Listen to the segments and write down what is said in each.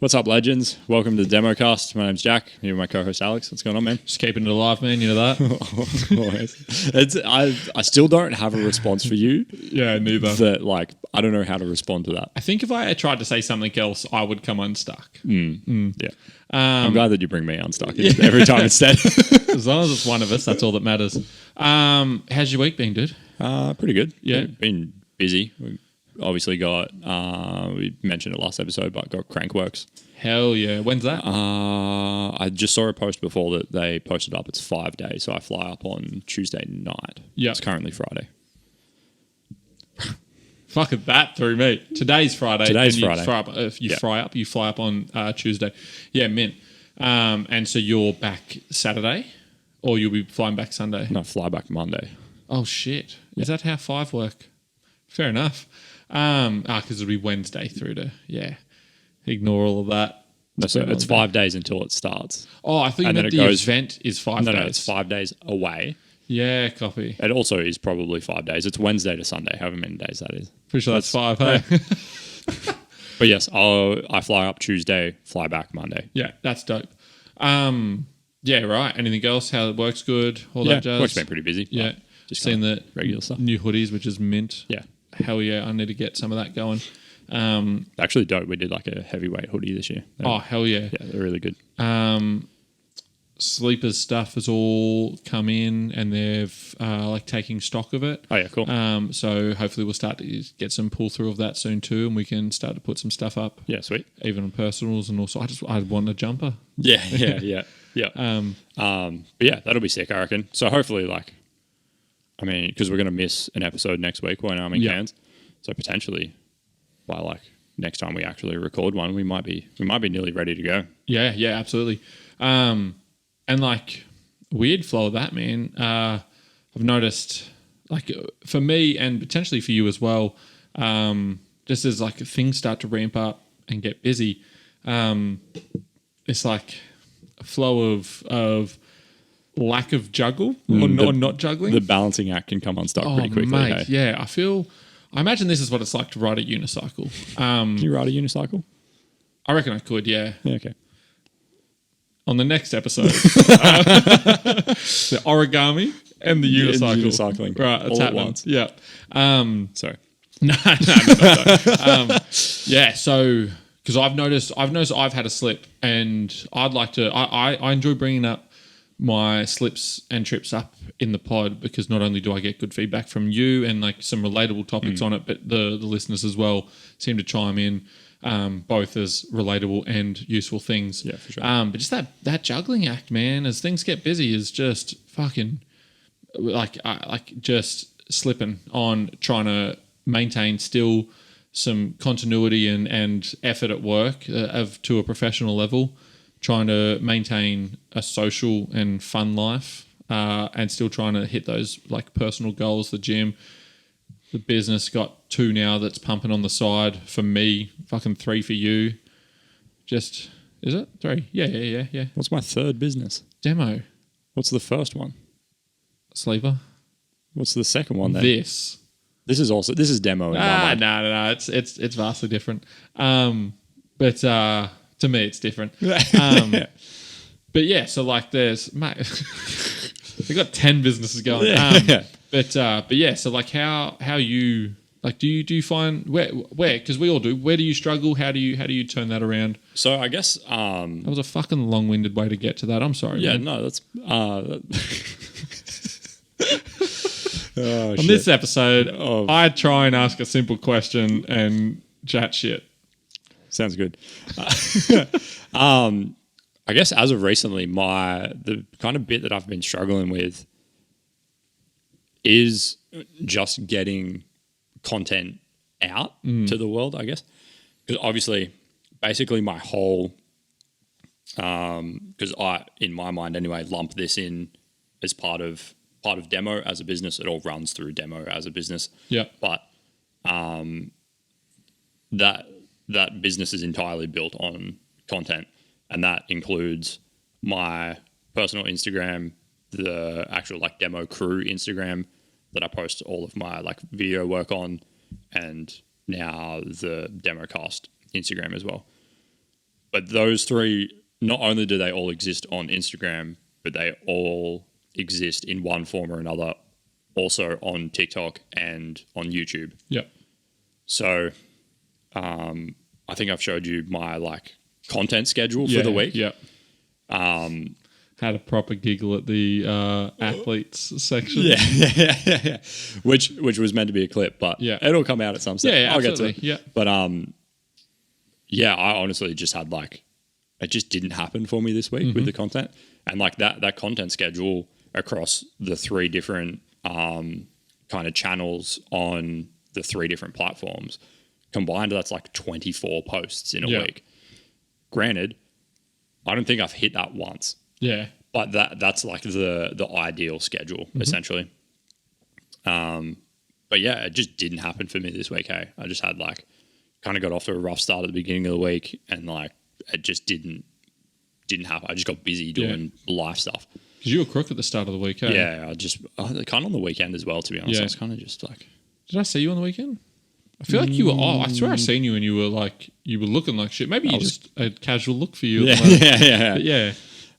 What's up, legends? Welcome to the Democast. My name's Jack. Here with my co-host Alex. What's going on, man? Just keeping it alive, man. You know that. I still don't have a response for you. Yeah, neither. That I don't know how to respond to that. I think if I tried to say something else, I would come unstuck. Yeah. I'm glad that you bring me unstuck every time instead. As long as it's one of us, that's all that matters. How's your week been, dude? Pretty good. Yeah. We've been busy. We obviously got, we mentioned it last episode, but got Crankworks. Hell yeah. When's that? I just saw a post before that they posted up. It's 5 days, so I fly up on Tuesday night. Yeah. It's currently Friday. Fuck it, that threw me. Today's Friday. Today's and Friday. You fly up on Tuesday. Yeah, mint. And so you're back Saturday, or you'll be flying back Sunday? No, fly back Monday. Oh shit! Is that how 5 work? Fair enough. Because it'll be Wednesday through to Ignore all of that. No, so it's 5 days until it starts. Oh, I thought you meant the event is 5 days. No, it's 5 days away. Yeah, copy. It also is probably 5 days. It's Wednesday to Sunday, however many days that is. Pretty sure that's 5, hey? But yes, I fly up Tuesday, fly back Monday. Yeah, that's dope. Yeah, right. Anything else? How it works good? All that jazz? Work's been pretty busy. Yeah. Just seen the regular stuff. New hoodies, which is mint. Yeah. Hell yeah, I need to get some of that going. Actually dope. We did like a heavyweight hoodie this year. Hell yeah. Yeah, they're really good. Sleepers stuff has all come in and they've taking stock of it. Oh yeah, cool. So hopefully we'll start to get some pull through of that soon too, and we can start to put some stuff up. Yeah, sweet. Even on personals, and also I want a jumper. Yeah. But yeah, that'll be sick, I reckon. So hopefully, because we're gonna miss an episode next week when I'm in Cairns, so potentially by next time we actually record one, we might be nearly ready to go. Yeah, absolutely. And weird flow of that, man. I've noticed, for me and potentially for you as well, just as things start to ramp up and get busy, it's like a flow of lack of juggle or not juggling. The balancing act can come unstuck pretty quickly. Mate, hey? Yeah, I imagine this is what it's like to ride a unicycle. Can you ride a unicycle? I reckon I could, yeah. Yeah, okay. On the next episode, the origami and the unicycle. Unicycling. Right, it's all happening. at once. Yeah. Sorry. No. Yeah, so because I've noticed I've had a slip, and I'd like to. I enjoy bringing up my slips and trips up in the pod, because not only do I get good feedback from you and some relatable topics on it, but the listeners as well seem to chime in. Both as relatable and useful things. Yeah, for sure. But just that juggling act, man, as things get busy, is just fucking just slipping on trying to maintain still some continuity and effort at work to a professional level, trying to maintain a social and fun life, and still trying to hit those personal goals, the gym. The business got 2 now that's pumping on the side for me, fucking 3 for you. Is it 3? Yeah. What's my third business? Demo. What's the first one? Sleeper. What's the second one then? This is demo in my mind. No. It's vastly different. But to me it's different. But yeah, so there's mate, we've got 10 businesses going. But yeah, so how you do you find where because we all do, where do you struggle? How do you turn that around? So I guess that was a fucking long-winded way to get to that. I'm sorry. Yeah, man. no, that's on this episode, I try and ask a simple question and chat shit. Sounds good. I guess as of recently, the kind of bit that I've been struggling with is just getting content out to the world, I guess. Because obviously, basically my whole, because I, in my mind anyway, lump this in as part of Demo as a business. It all runs through Demo as a business. Yeah. But that business is entirely built on content. And that includes my personal Instagram, the actual Demo crew Instagram that I post all of my video work on, and now the Democast Instagram as well. But those three, not only do they all exist on Instagram, but they all exist in one form or another also on TikTok and on YouTube. Yep. So I think I've showed you my like content schedule for the week. Yep. Had a proper giggle at the athletes section. Yeah. Which was meant to be a clip, but it'll come out at some stage. Yeah, I'll get to it. Yeah. But I honestly just had like, it just didn't happen for me this week with the content. And like that content schedule across the three different kind of channels on the three different platforms combined, that's like 24 posts in a week. Granted, I don't think I've hit that once. Yeah. But that's like the ideal schedule, essentially. But yeah, it just didn't happen for me this week, hey? I just had like, kind of got off to a rough start at the beginning of the week and like, it just didn't happen. I just got busy doing life stuff. Because you were crook at the start of the week, hey? Yeah, kind of on the weekend as well, to be honest. I was kind of just like... Did I see you on the weekend? I feel like you were... I swear I seen you and you were like... You were looking like shit. Maybe just a casual look for you. Yeah.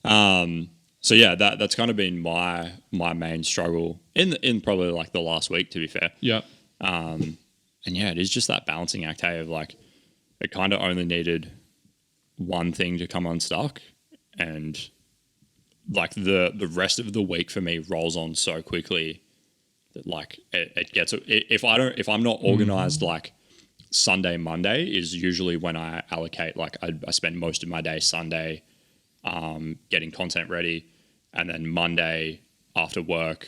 So yeah, that's kind of been my main struggle in probably like the last week, to be fair. Yeah. And yeah, it is just that balancing act, hey, of like, it kind of only needed one thing to come unstuck, and like the rest of the week for me rolls on so quickly that like it gets, if I'm not organized, like Sunday, Monday is usually when I allocate, like I spend most of my day Sunday getting content ready, and then Monday after work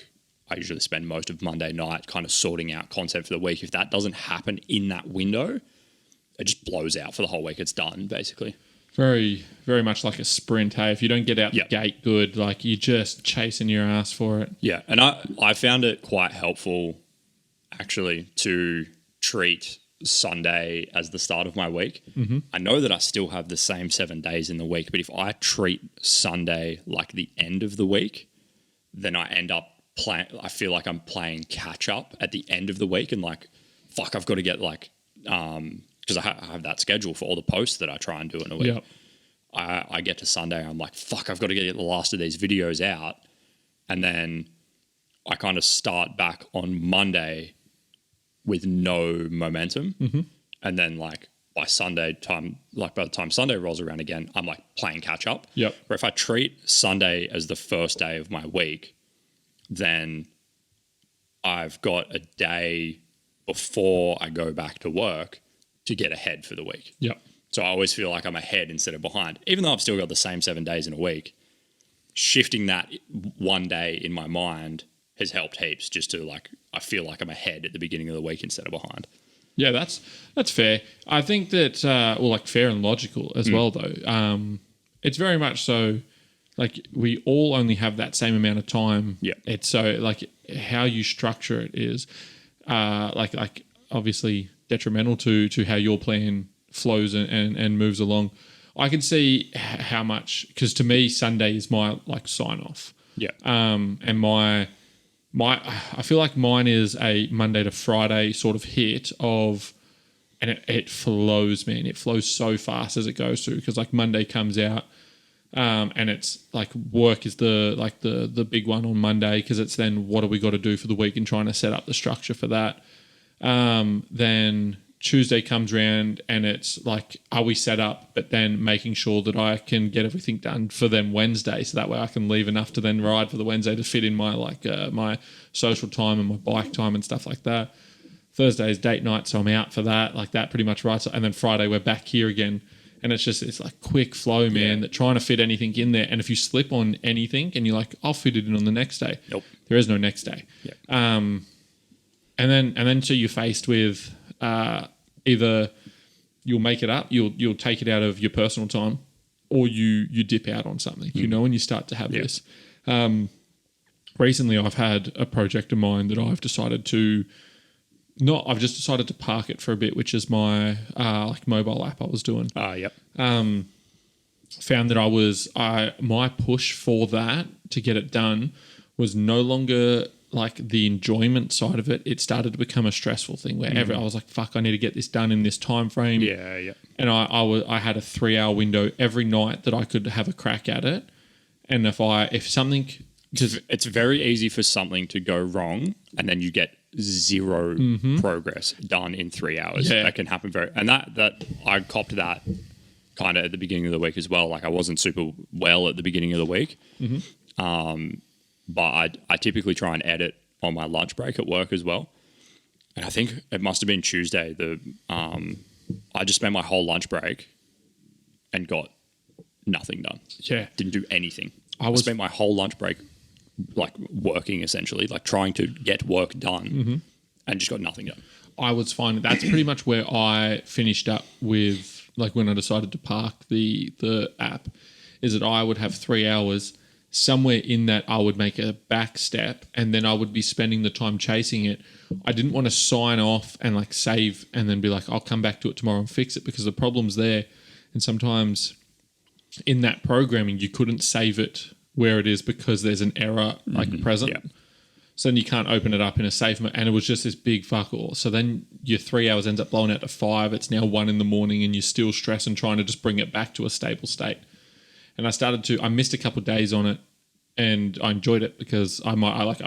I usually spend most of Monday night kind of sorting out content for the week. If that doesn't happen in that window, it just blows out for the whole week. It's done, basically. Very, very much like a sprint, hey? If you don't get out the gate good, like you're just chasing your ass for it. Yeah, and I found it quite helpful, actually, to treat Sunday as the start of my week. I know that I still have the same 7 days in the week, but if I treat Sunday like the end of the week, then I end up I feel like I'm playing catch up at the end of the week, and like, fuck, I've got to get like, because I have that schedule for all the posts that I try and do in a week. Yep. I get to Sunday, I'm like, fuck, I've got to get the last of these videos out. And then I kind of start back on Monday with no momentum. And then like by the time Sunday rolls around again, I'm like playing catch up. Yep. Where if I treat Sunday as the first day of my week, then I've got a day before I go back to work to get ahead for the week. Yep. So I always feel like I'm ahead instead of behind. Even though I've still got the same 7 days in a week, shifting that one day in my mind has helped heaps, just to like, I feel like I'm ahead at the beginning of the week instead of behind. Yeah, that's fair. I think that, like fair and logical as well, though. It's very much so, like we all only have that same amount of time. Yeah. It's so like how you structure it is like obviously detrimental to how your plan flows and moves along. I can see how much, because to me Sunday is my like sign off. Yeah. And my I feel like mine is a Monday to Friday sort of hit of, and it flows, man. It flows so fast as it goes through, because like Monday comes out. And it's like work is the big one on Monday, because it's then what do we got to do for the week and trying to set up the structure for that. Then Tuesday comes around and it's like, are we set up? But then making sure that I can get everything done for them Wednesday, so that way I can leave enough to then ride for the Wednesday to fit in my my social time and my bike time and stuff like that. Thursday is date night, so I'm out for that, like that pretty much right. So, and then Friday we're back here again. And it's like quick flow, man, that trying to fit anything in there. And if you slip on anything and you're like, I'll fit it in on the next day. Nope. There is no next day. Yep. And then so you're faced with either you'll make it up, you'll take it out of your personal time, or you dip out on something, and you start to have this. Recently I've had a project of mine that I've decided to I've just decided to park it for a bit, which is my like mobile app I was doing. Yep. Found that my push for that to get it done was no longer like the enjoyment side of it, it started to become a stressful thing where I was like, fuck, I need to get this done in this time frame. Yeah. And I had a 3-hour window every night that I could have a crack at it. And if something, because It's very easy for something to go wrong and then you get zero progress done in 3 hours. Yeah. That can happen and that I copped that kind of at the beginning of the week as well. Like I wasn't super well at the beginning of the week. But I typically try and edit on my lunch break at work as well. And I think it must have been Tuesday. I just spent my whole lunch break and got nothing done. Yeah. Didn't do anything. I spent my whole lunch break like working essentially, like trying to get work done and just got nothing done. I was finding that's pretty much where I finished up with, like when I decided to park the app, is that I would have 3 hours. Somewhere in that I would make a back step and then I would be spending the time chasing it. I didn't want to sign off and like save and then be like, I'll come back to it tomorrow and fix it, because the problem's there. And sometimes in that programming, you couldn't save it where it is because there's an error like present. Yeah. So then you can't open it up in a safe mode. And it was just this big fuck all. So then your 3 hours ends up blowing out to 5. It's now 1 in the morning and you're still stressed and trying to just bring it back to a stable state. And I missed a couple of days on it and I enjoyed it because I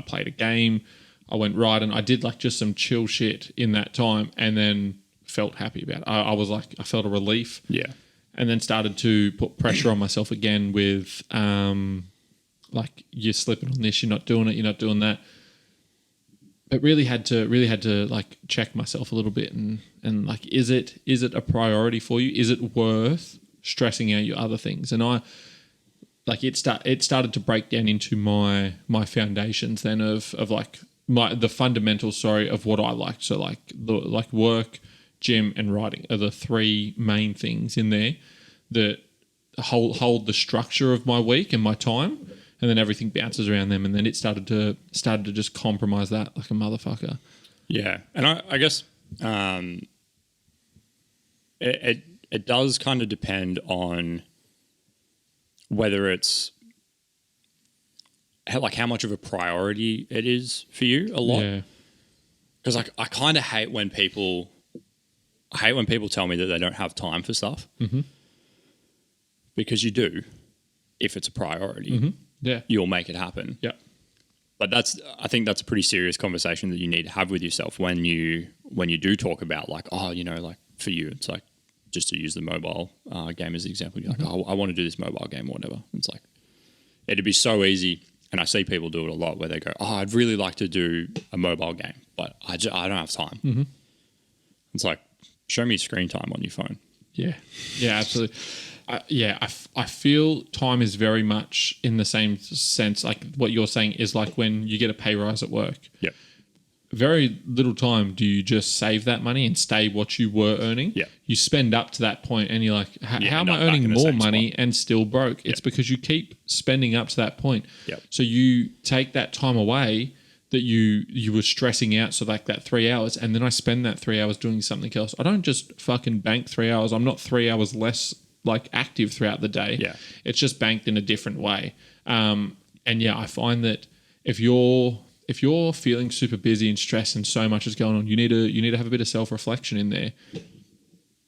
played a game. I went riding. I did like just some chill shit in that time and then felt happy about it. I felt a relief. Yeah. And then started to put pressure on myself again with like you're slipping on this, you're not doing it, you're not doing that. But really had to like check myself a little bit and like, is it a priority for you? Is it worth stressing out your other things? And it started to break down into my foundations then of like the fundamentals, of what I liked. So like work, gym and writing are the 3 main things in there that hold the structure of my week and my time, and then everything bounces around them. And then it started to just compromise that like a motherfucker. Yeah. And I guess it does kind of depend on whether it's like how much of a priority it is for you a lot. Yeah. Because I kind of hate when people tell me that they don't have time for stuff. Because you do. If it's a priority, yeah, you'll make it happen. Yeah. But I think that's a pretty serious conversation that you need to have with yourself when you do talk about like, oh, like for you, it's like, just to use the mobile game as an example, you're like, oh, I want to do this mobile game or whatever. It's like, it'd be so easy. And I see people do it a lot where they go, oh, I'd really like to do a mobile game, but I don't have time. It's like, show me screen time on your phone. Yeah. Yeah, absolutely. I feel time is very much in the same sense. Like what you're saying is like when you get a pay rise at work. Yep. Very little time do you just save that money and stay what you were earning. Yeah. You spend up to that point and you're like, how am I earning more money and still broke? It's because you keep spending up to that point. Yep. So you take that time away that you were stressing out. So like that 3 hours, and then I spend that 3 hours doing something else. I don't just fucking bank 3 hours. I'm not 3 hours less like active throughout the day. Yeah. It's just banked in a different way. And yeah, I find that if you're feeling super busy and stressed and so much is going on, you need to have a bit of self-reflection in there.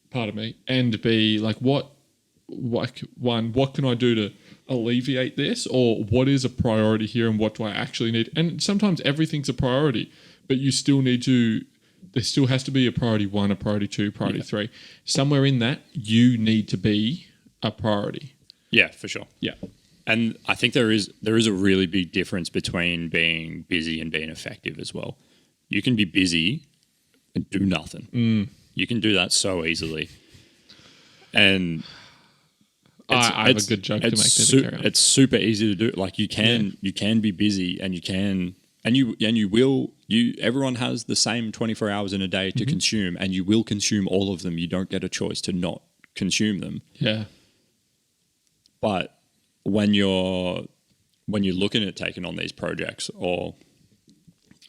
Pardon me. And be like, what can I do to alleviate this? Or what is a priority here and what do I actually need? And sometimes everything's a priority, but you still need to, there still has to be a priority 1, a priority 2, priority 3. Somewhere in that, you need to be a priority. Yeah, for sure. Yeah. And I think there is a really big difference between being busy and being effective as well. You can be busy and do nothing. You can do that so easily. And I have a good joke to make there. It's super easy to do. Like you can be busy and you will. Everyone has the same 24 hours in a day to consume, and you will consume all of them. You don't get a choice to not consume them. Yeah. But when you're looking at taking on these projects or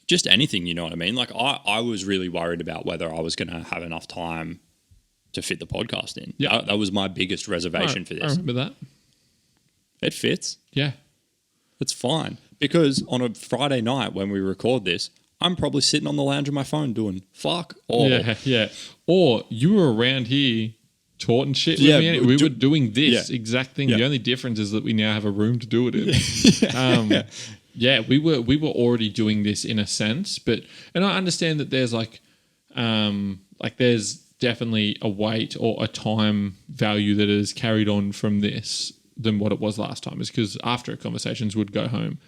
just anything, you know what I mean? Like I was really worried about whether I was going to have enough time to fit the podcast in. Yeah. That was my biggest reservation for this. I remember that. It fits. Yeah. It's fine. because on a Friday night when we record this, I'm probably sitting on the lounge of my phone doing fuck all. Yeah. Or you were around here taught and shit with me. We were doing this exact thing. The only difference is that we now have a room to do it in. We were already doing this in a sense, and I understand that there's there's definitely a weight or a time value that is carried on from this than what it was last time. Is because after conversations would go home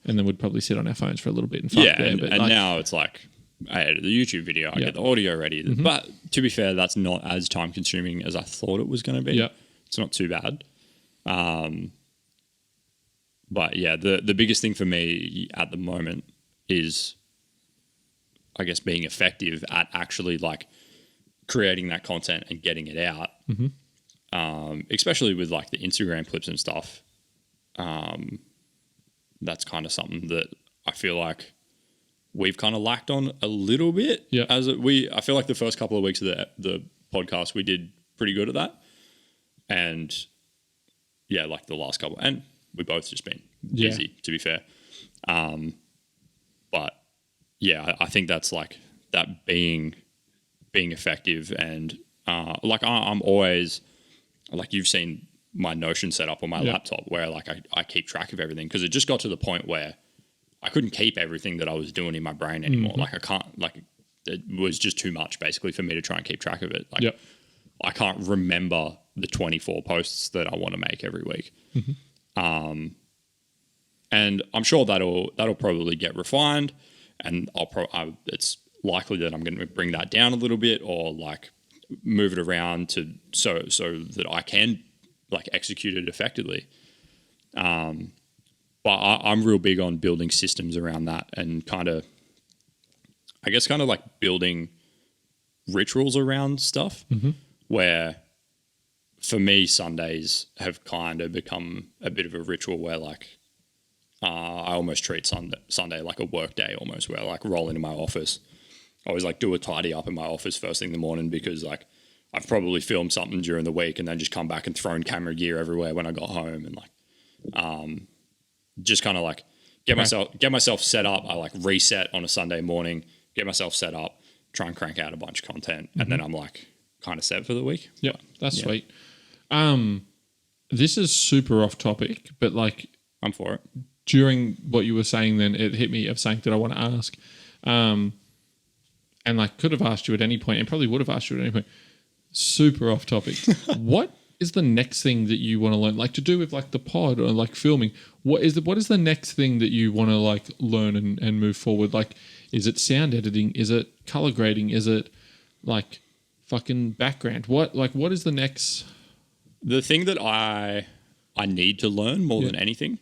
and then we'd probably sit on our phones for a little bit and fuck there. But now it's like I edit the YouTube video, I get the audio ready. Mm-hmm. But to be fair, that's not as time consuming as I thought it was going to be. Yeah. It's not too bad. But yeah, the biggest thing for me at the moment is, I guess, being effective at actually like creating that content and getting it out. Mm-hmm. Especially with like the Instagram clips and stuff. That's kind of something that I feel like we've kind of lacked on a little bit. Yeah. I feel like the first couple of weeks of the podcast, we did pretty good at that. And yeah, like the last couple, and we both just been busy, to be fair. But yeah, I think that's like that being effective, and like I'm always, like, you've seen my Notion set up on my laptop where like I keep track of everything, because it just got to the point where I couldn't keep everything that I was doing in my brain anymore. Mm-hmm. Like I can't, like it was just too much basically for me to try and keep track of it. Like I can't remember the 24 posts that I want to make every week. Mm-hmm. And I'm sure that'll probably get refined, and it's likely that I'm going to bring that down a little bit, or like move it around to so that I can like execute it effectively. But I'm real big on building systems around that, and kind of like building rituals around stuff. Mm-hmm. Where for me, Sundays have kind of become a bit of a ritual where like I almost treat Sunday like a work day almost, where I like roll into my office. I always like do a tidy up in my office first thing in the morning, because like I've probably filmed something during the week and then just come back and thrown camera gear everywhere when I got home, and like just kind of like get myself set up. I like reset on a Sunday morning, get myself set up, try and crank out a bunch of content, and then I'm like kind of set for the week. Yeah, that's sweet. This is super off topic, but like I'm for it. During what you were saying, then it hit me of something that I want to ask, and like could have asked you at any point, and probably would have asked you at any point. Super off topic. What is the next thing that you want to learn, like to do with like the pod or like filming? What is the next thing that you want to like learn and move forward? Like, is it sound editing? Is it color grading? Is it like fucking background? What is the next? The thing that I need to learn more than anything,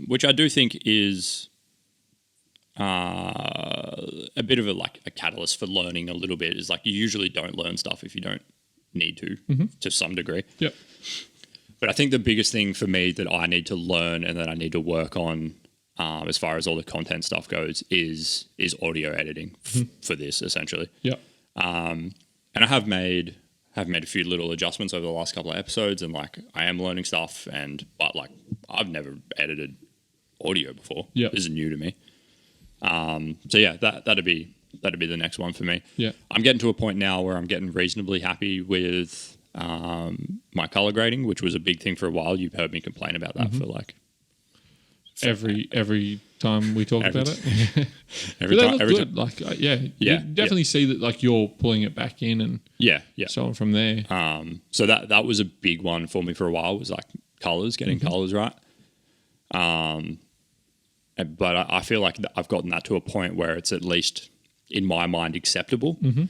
which I do think is a bit of a catalyst for learning a little bit, is like you usually don't learn stuff if you don't need to some degree. Yep. But I think the biggest thing for me that I need to learn and that I need to work on, as far as all the content stuff goes, is audio editing for this essentially. Yep. And I have made a few little adjustments over the last couple of episodes, and like I am learning stuff, but like I've never edited audio before. Yeah, this is new to me. So yeah, that'd be the next one for me. Yeah, I'm getting to a point now where I'm getting reasonably happy with my color grading, which was a big thing for a while. You've heard me complain about that for like every time we talk about it. every time. Like you definitely see that like you're pulling it back in, and so on from there. So that was a big one for me for a while, was like colors, getting colors right. But I feel like I've gotten that to a point where it's at least in my mind acceptable. Mm-hmm.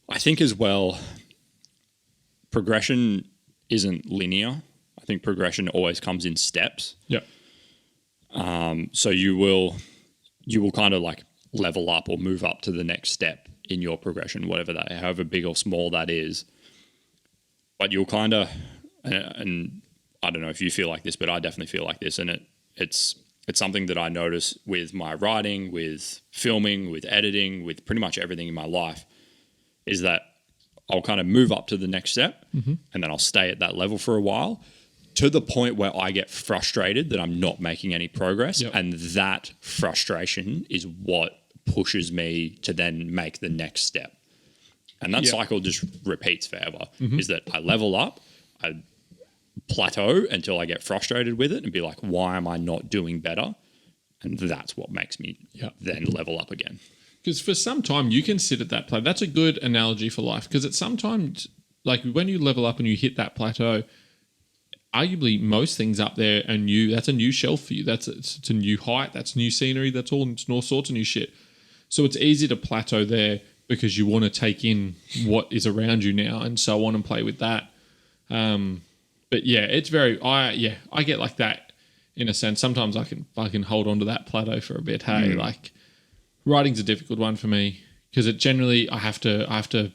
I think as well, progression isn't linear. I think progression always comes in steps. Yeah. So you will kind of like level up or move up to the next step in your progression, whatever that, however big or small that is. But you'll kind of, and I don't know if you feel like this, but I definitely feel like this, and it's something that I notice with my writing, with filming, with editing, with pretty much everything in my life, is that I'll kind of move up to the next step, and then I'll stay at that level for a while to the point where I get frustrated that I'm not making any progress. Yep. And that frustration is what pushes me to then make the next step. And that cycle just repeats forever, is that I level up, I plateau until I get frustrated with it and be like, why am I not doing better? And that's what makes me then level up again. Because for some time you can sit at that plateau. That's a good analogy for life, because at some time, like when you level up and you hit that plateau, arguably most things up there are new. That's a new shelf for you. It's a new height. That's new scenery. It's all sorts of new shit. So it's easy to plateau there because you want to take in what is around you now and so on and play with that. But yeah, it's very, I get like that in a sense. Sometimes I can hold on to that plateau for a bit. Hey, like writing's a difficult one for me because it generally, I have to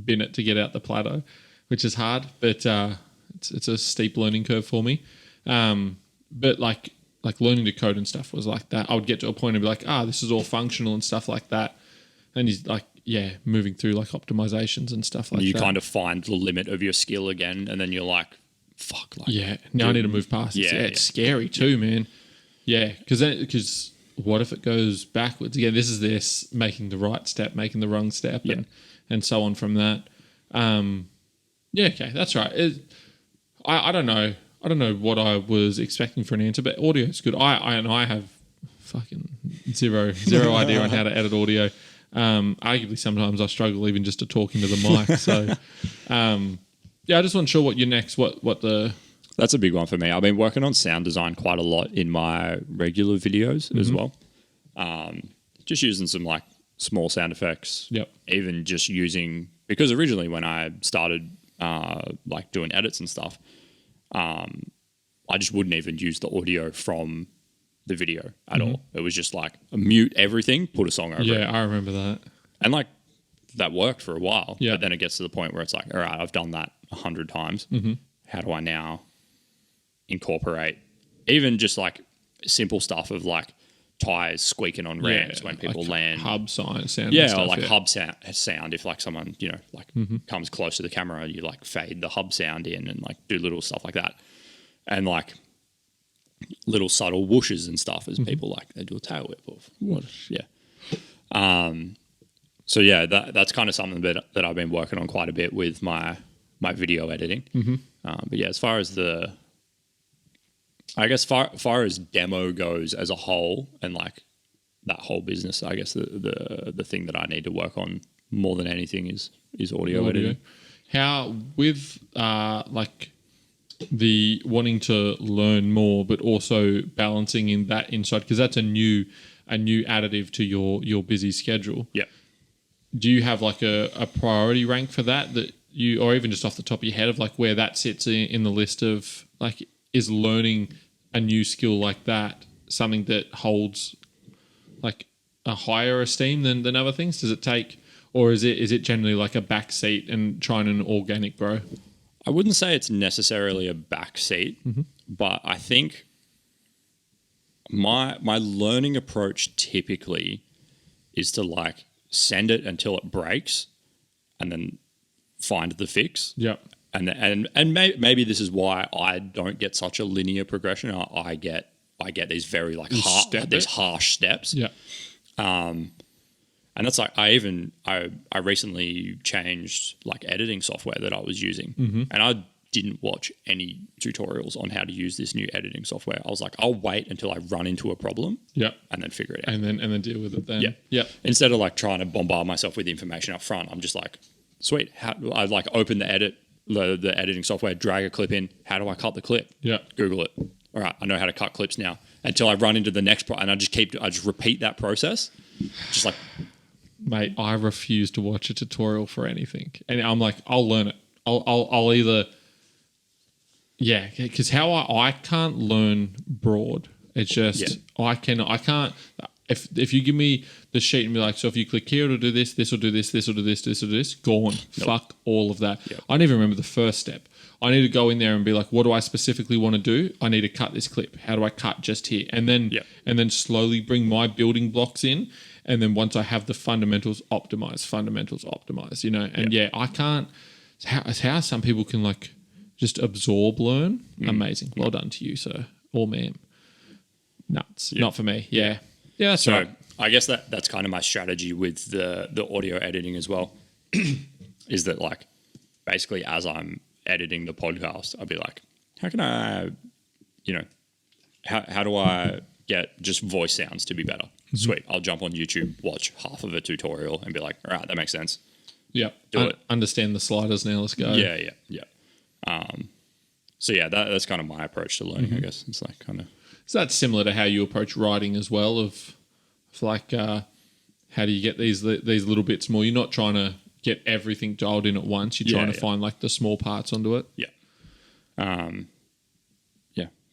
bin it to get out the plateau, which is hard, but it's a steep learning curve for me. But like learning to code and stuff was like that. I would get to a point and be like, this is all functional and stuff like that. And he's like, moving through like optimizations and stuff like that. You kind of find the limit of your skill again, and then you're like, fuck. Like, now I need to move past it. It's scary too, man. Yeah, because what if it goes backwards? Again, this making the right step, making the wrong step, and so on from that. Okay, that's right. I don't know. I don't know what I was expecting for an answer, but audio is good. I have fucking zero idea on how to edit audio. Arguably, sometimes I struggle even just to talk into the mic. So, I just wasn't sure what your next what the. That's a big one for me. I've been working on sound design quite a lot in my regular videos as well. Just using some like small sound effects. Yep. Even just using, because originally when I started like doing edits and stuff, I just wouldn't even use the audio from the video at all. It was just like mute everything, put a song over it. Yeah, I remember that. And like that worked for a while. Yeah. But then it gets to the point where it's like, all right, I've done that 100 times. How do I now incorporate even just like simple stuff of like tires squeaking on ramps when people like land? Hub sound. Yeah, and stuff, or like hub sound. If like someone, comes close to the camera, you like fade the hub sound in and like do little stuff like that. And like little subtle whooshes and stuff as people like, they do a tail whip of what? Yeah. So yeah, that's kind of something that I've been working on quite a bit with my video editing. But yeah, as far as far as demo goes as a whole and like that whole business, I guess the thing that I need to work on more than anything is audio editing. How with like the wanting to learn more, but also balancing in that inside, because that's a new additive to your busy schedule. Yeah. Do you have like a priority rank for that you, or even just off the top of your head of like where that sits in the list of like, is learning a new skill like that something that holds like a higher esteem than other things? Does it take, or is it generally like a back seat and trying an organic grow? I wouldn't say it's necessarily a back seat, but I think my learning approach typically is to like send it until it breaks and then find the fix. Yeah. And maybe this is why I don't get such a linear progression. I get these very like harsh steps. Yeah. And that's like I recently changed like editing software that I was using, and I didn't watch any tutorials on how to use this new editing software. I was like, I'll wait until I run into a problem, and then figure it out, and then deal with it then. Yeah. Instead of like trying to bombard myself with information up front, I'm just like, sweet. I like open the editing software, drag a clip in. How do I cut the clip? Yeah. Google it. All right, I know how to cut clips now. Until I run into the next and I just repeat that process, just like. Mate, I refuse to watch a tutorial for anything, and I'm like, I'll learn it. I'll either, because how I can't learn broad. It's just I can't. If you give me the sheet and be like, so if you click here, it'll do this. This will do this. This will do this. This will do this. Gone. Nope. Fuck all of that. Yep. I don't even remember the first step. I need to go in there and be like, what do I specifically want to do? I need to cut this clip. How do I cut just here? And then slowly bring my building blocks in. And then once I have the fundamentals optimize, and I can't, how some people can like just absorb, learn. Amazing. Well done to you, sir or ma'am. Nuts. Not for me. Yeah. Yeah, that's right. I guess that's kind of my strategy with the audio editing as well, is that like basically as I'm editing the podcast, I'll be like, how can I, how do I get just voice sounds to be better? Sweet. I'll jump on YouTube, watch half of a tutorial and be like, all right, that makes sense. Yeah. Do it. Understand the sliders now. Let's go. Yeah. So yeah, that's kind of my approach to learning, I guess. It's like kind of... So that's similar to how you approach writing as well, of like how do you get these little bits more? You're not trying to get everything dialed in at once. You're trying to find like the small parts onto it. Yeah.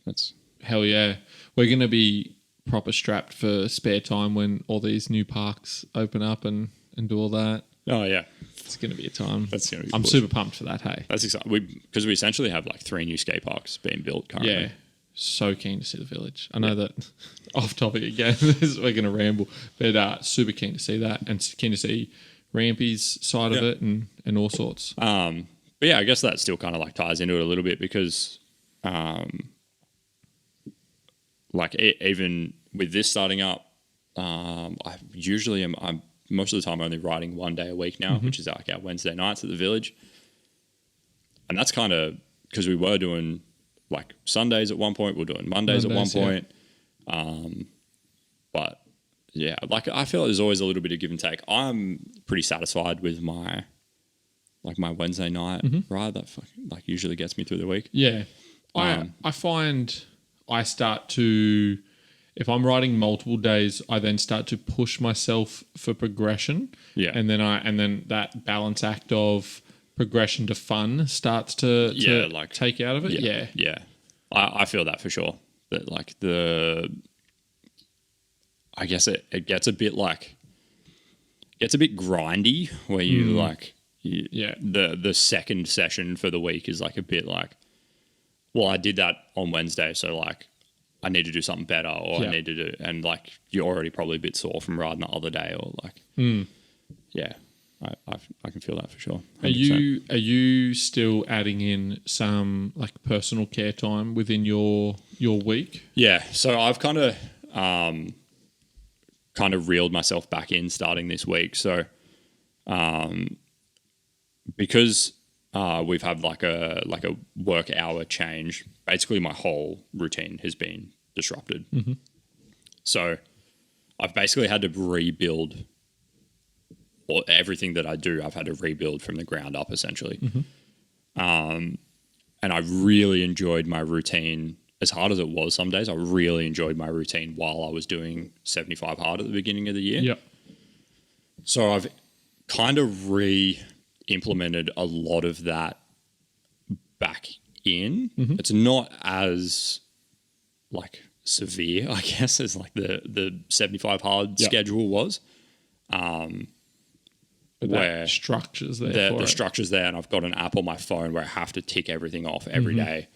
That's... Hell yeah. We're going to be proper strapped for spare time when all these new parks open up and do all that. Oh, yeah. It's going to be a time. That's going to be I'm super pumped for that, hey. That's exciting. Because we essentially have like 3 new skate parks being built currently. Yeah. So keen to see the village. I know that off topic again, we're going to ramble, but super keen to see that and keen to see Rampy's side of it and all sorts. But yeah, I guess that still kind of like ties into it a little bit because like even with this starting up, I usually I'm most of the time only writing 1 day a week now, which is like our Wednesday nights at the village. And that's kind of because we were doing like Sundays at one point, we're doing Mondays at one point. But yeah, like I feel like there's always a little bit of give and take. I'm pretty satisfied with my Wednesday night, right? That like usually gets me through the week. Yeah. I find I start to, if I'm writing multiple days, I then start to push myself for progression. Yeah. And then that balance act of progression to fun starts to like take out of it. Yeah. Yeah. I feel that for sure. That like I guess it gets a bit grindy where you like, the second session for the week is like a bit like, well, I did that on Wednesday, so like I need to do something better, or I need to do, and like you're already probably a bit sore from riding the other day, or like, I can feel that for sure. 100%. Are you still adding in some like personal care time within your week? Yeah, so I've kind of reeled myself back in starting this week. So, because we've had like a work hour change, basically my whole routine has been disrupted. So I've basically had to rebuild, or everything that I do, I've had to rebuild from the ground up essentially. And I really enjoyed my routine. As hard as it was some days, I really enjoyed my routine while I was doing 75 hard at the beginning of the year. Yep. So I've kind of re-implemented a lot of that back in. It's not as like severe, I guess, as like the 75 hard schedule was. Where structure's there. The structure's there, and I've got an app on my phone where I have to tick everything off every day.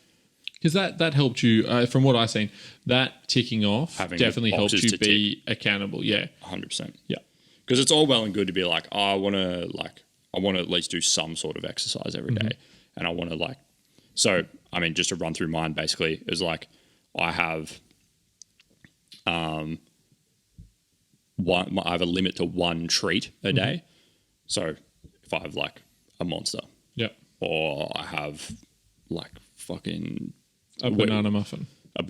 Because that helped you, from what I've seen, that ticking off definitely helped you be accountable. Yeah, 100%. Yeah, because it's all well and good to be like, oh, I want to at least do some sort of exercise every day, and I want to like. So I mean, just to run through mine, basically, is like I have, I have a limit to 1 treat a day. So if I have like a Monster, or I have like fucking banana muffin, or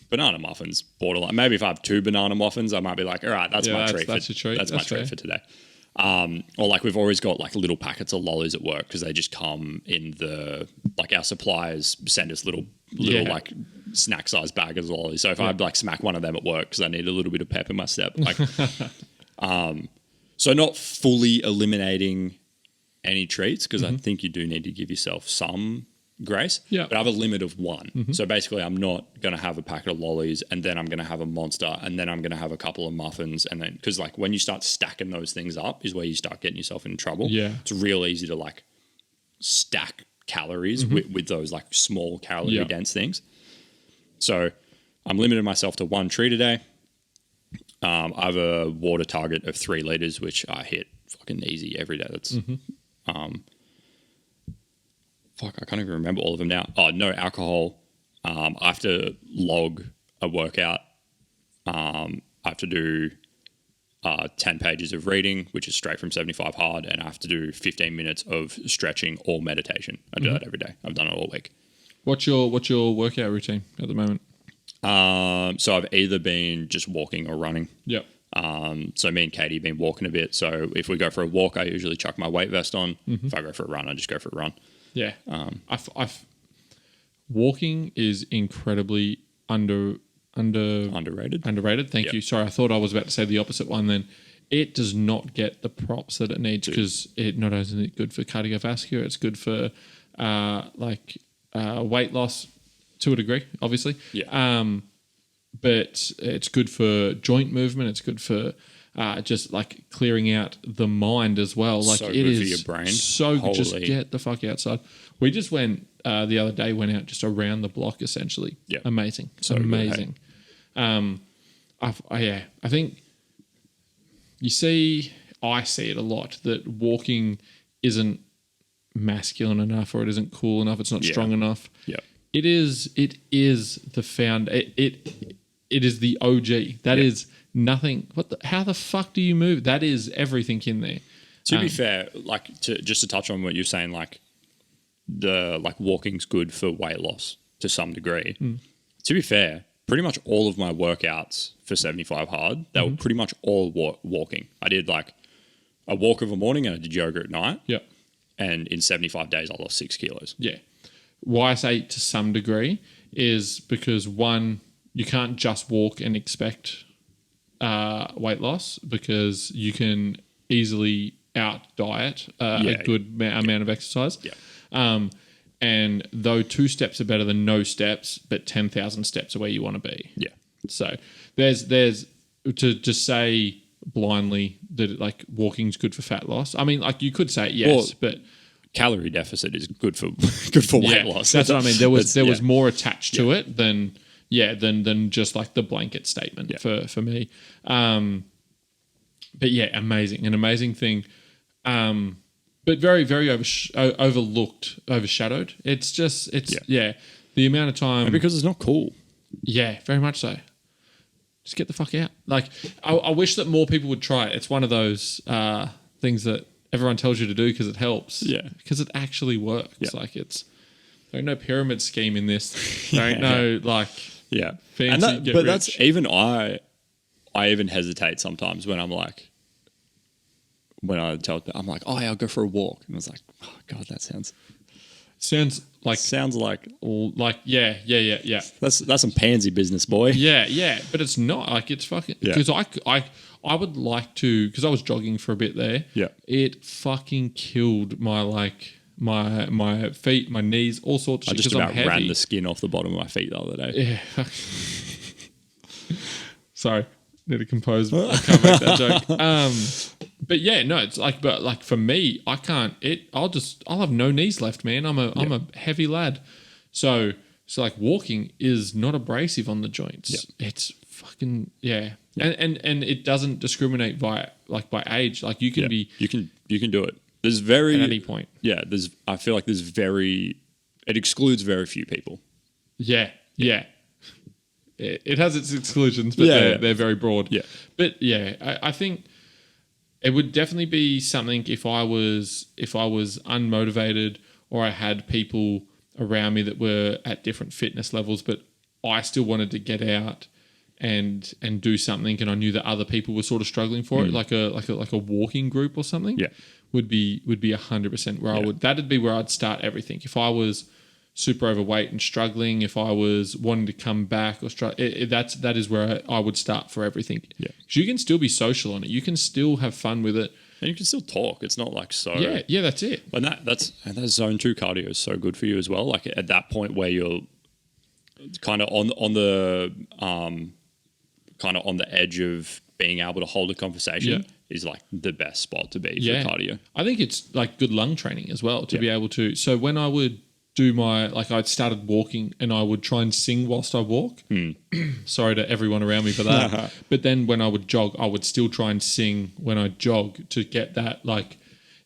banana muffins borderline. Maybe if I have 2 banana muffins, I might be like, all right, that's my treat. That's your treat. That's my treat for today. Or like we've always got like little packets of lollies at work because they just come in like our suppliers send us little like snack size bag of lollies. So if I'd like smack one of them at work because I need a little bit of pep in my step, like, so not fully eliminating any treats because I think you do need to give yourself some grace. Yeah. But I have a limit of 1. So basically I'm not going to have a packet of lollies and then I'm going to have a Monster and then I'm going to have a couple of muffins. And then, because like when you start stacking those things up is where you start getting yourself in trouble. Yeah. It's real easy to like stack calories with those like small calorie dense things. So I'm limiting myself to 1 treat a day. I have a water target of 3 liters, which I hit fucking easy every day. That's, fuck, I can't even remember all of them now. Oh, no alcohol. I have to log a workout. I have to do 10 pages of reading, which is straight from 75 hard, and I have to do 15 minutes of stretching or meditation. I do that every day. I've done it all week. What's your workout routine at the moment? So I've either been just walking or running. Yep. So me and Katie have been walking a bit. So if we go for a walk, I usually chuck my weight vest on. If I go for a run, I just go for a run. Yeah. Walking is incredibly underrated. Thank you. Sorry, I thought I was about to say the opposite one then. It does not get the props that it needs because it not only is it good for cardiovascular, it's good for weight loss to a degree, obviously. Yeah. But it's good for joint movement. It's good for just like clearing out the mind as well. Like So it good is for your brain. so good. Just Holy. get the fuck outside. We just went the other day. Went out just around the block essentially. Yeah. Amazing. So good, amazing. I think I see it a lot that walking isn't masculine enough or it isn't cool enough. It's not strong enough. Yeah. It is the found. It is the OG. That is nothing. How the fuck do you move? That is everything in there. To be fair, just to touch on what you're saying, walking's good for weight loss to some degree. To be fair, pretty much all of my workouts for 75 hard, they were pretty much all walking. I did like a walk of a morning and I did yoga at night. Yeah. And in 75 days, I lost 6 kilos. Yeah. Why I say to some degree is because one, you can't just walk and expect weight loss because you can easily out diet a good amount of exercise. Yeah. And though 2 steps are better than no steps, but 10,000 steps are where you want to be. Yeah. So there's to just say blindly that walking's good for fat loss. I mean, like you could say yes, but calorie deficit is good for weight loss. That's what I mean. There was more attached to it than just like the blanket statement for me. But yeah, an amazing thing. But very, very overlooked, overshadowed. It's the amount of time. And because it's not cool. Yeah, very much so. Just get the fuck out. Like, I wish that more people would try it. It's one of those things that everyone tells you to do because it helps. Yeah. Because it actually works. Yeah. Like, there ain't no pyramid scheme in this. There ain't no, fancy but that's even I even hesitate sometimes when I'm like, when I tell them, I'm like, oh, yeah, I'll go for a walk. And I was like, oh, God, that sounds like yeah. That's some pansy business, boy. Yeah, but it's not like it's fucking because I would like to because I was jogging for a bit there. Yeah, it fucking killed my my feet, my knees, all sorts of shit. I just about ran the skin off the bottom of my feet the other day. Yeah. Sorry, need to compose. I can't make that joke. But yeah, no, it's but for me, I can't. I'll have no knees left, man. I'm a heavy lad, so walking is not abrasive on the joints. Yeah. It's fucking and it doesn't discriminate by age. Like you can be you can do it. There's very at any point. Yeah, I feel like it excludes very few people. Yeah. It has its exclusions, but they're very broad. Yeah, but I think. It would definitely be something if I was unmotivated or I had people around me that were at different fitness levels, but I still wanted to get out and do something, and I knew that other people were sort of struggling for it, like a walking group or something. Yeah, would be 100% where I would. That'd be where I'd start everything. If I was super overweight and struggling, if I was wanting to come back or that is where I would start for everything. Yeah, because you can still be social on it. You can still have fun with it, and you can still talk. It's not like so. Yeah, that's it. And that zone 2 cardio is so good for you as well. Like at that point where you're kind of on the edge of being able to hold a conversation is like the best spot to be for cardio. I think it's like good lung training as well to be able to. So when I would do I'd started walking and I would try and sing whilst I walk. Sorry to everyone around me for that. But then when I would jog, I would still try and sing when I jog to get that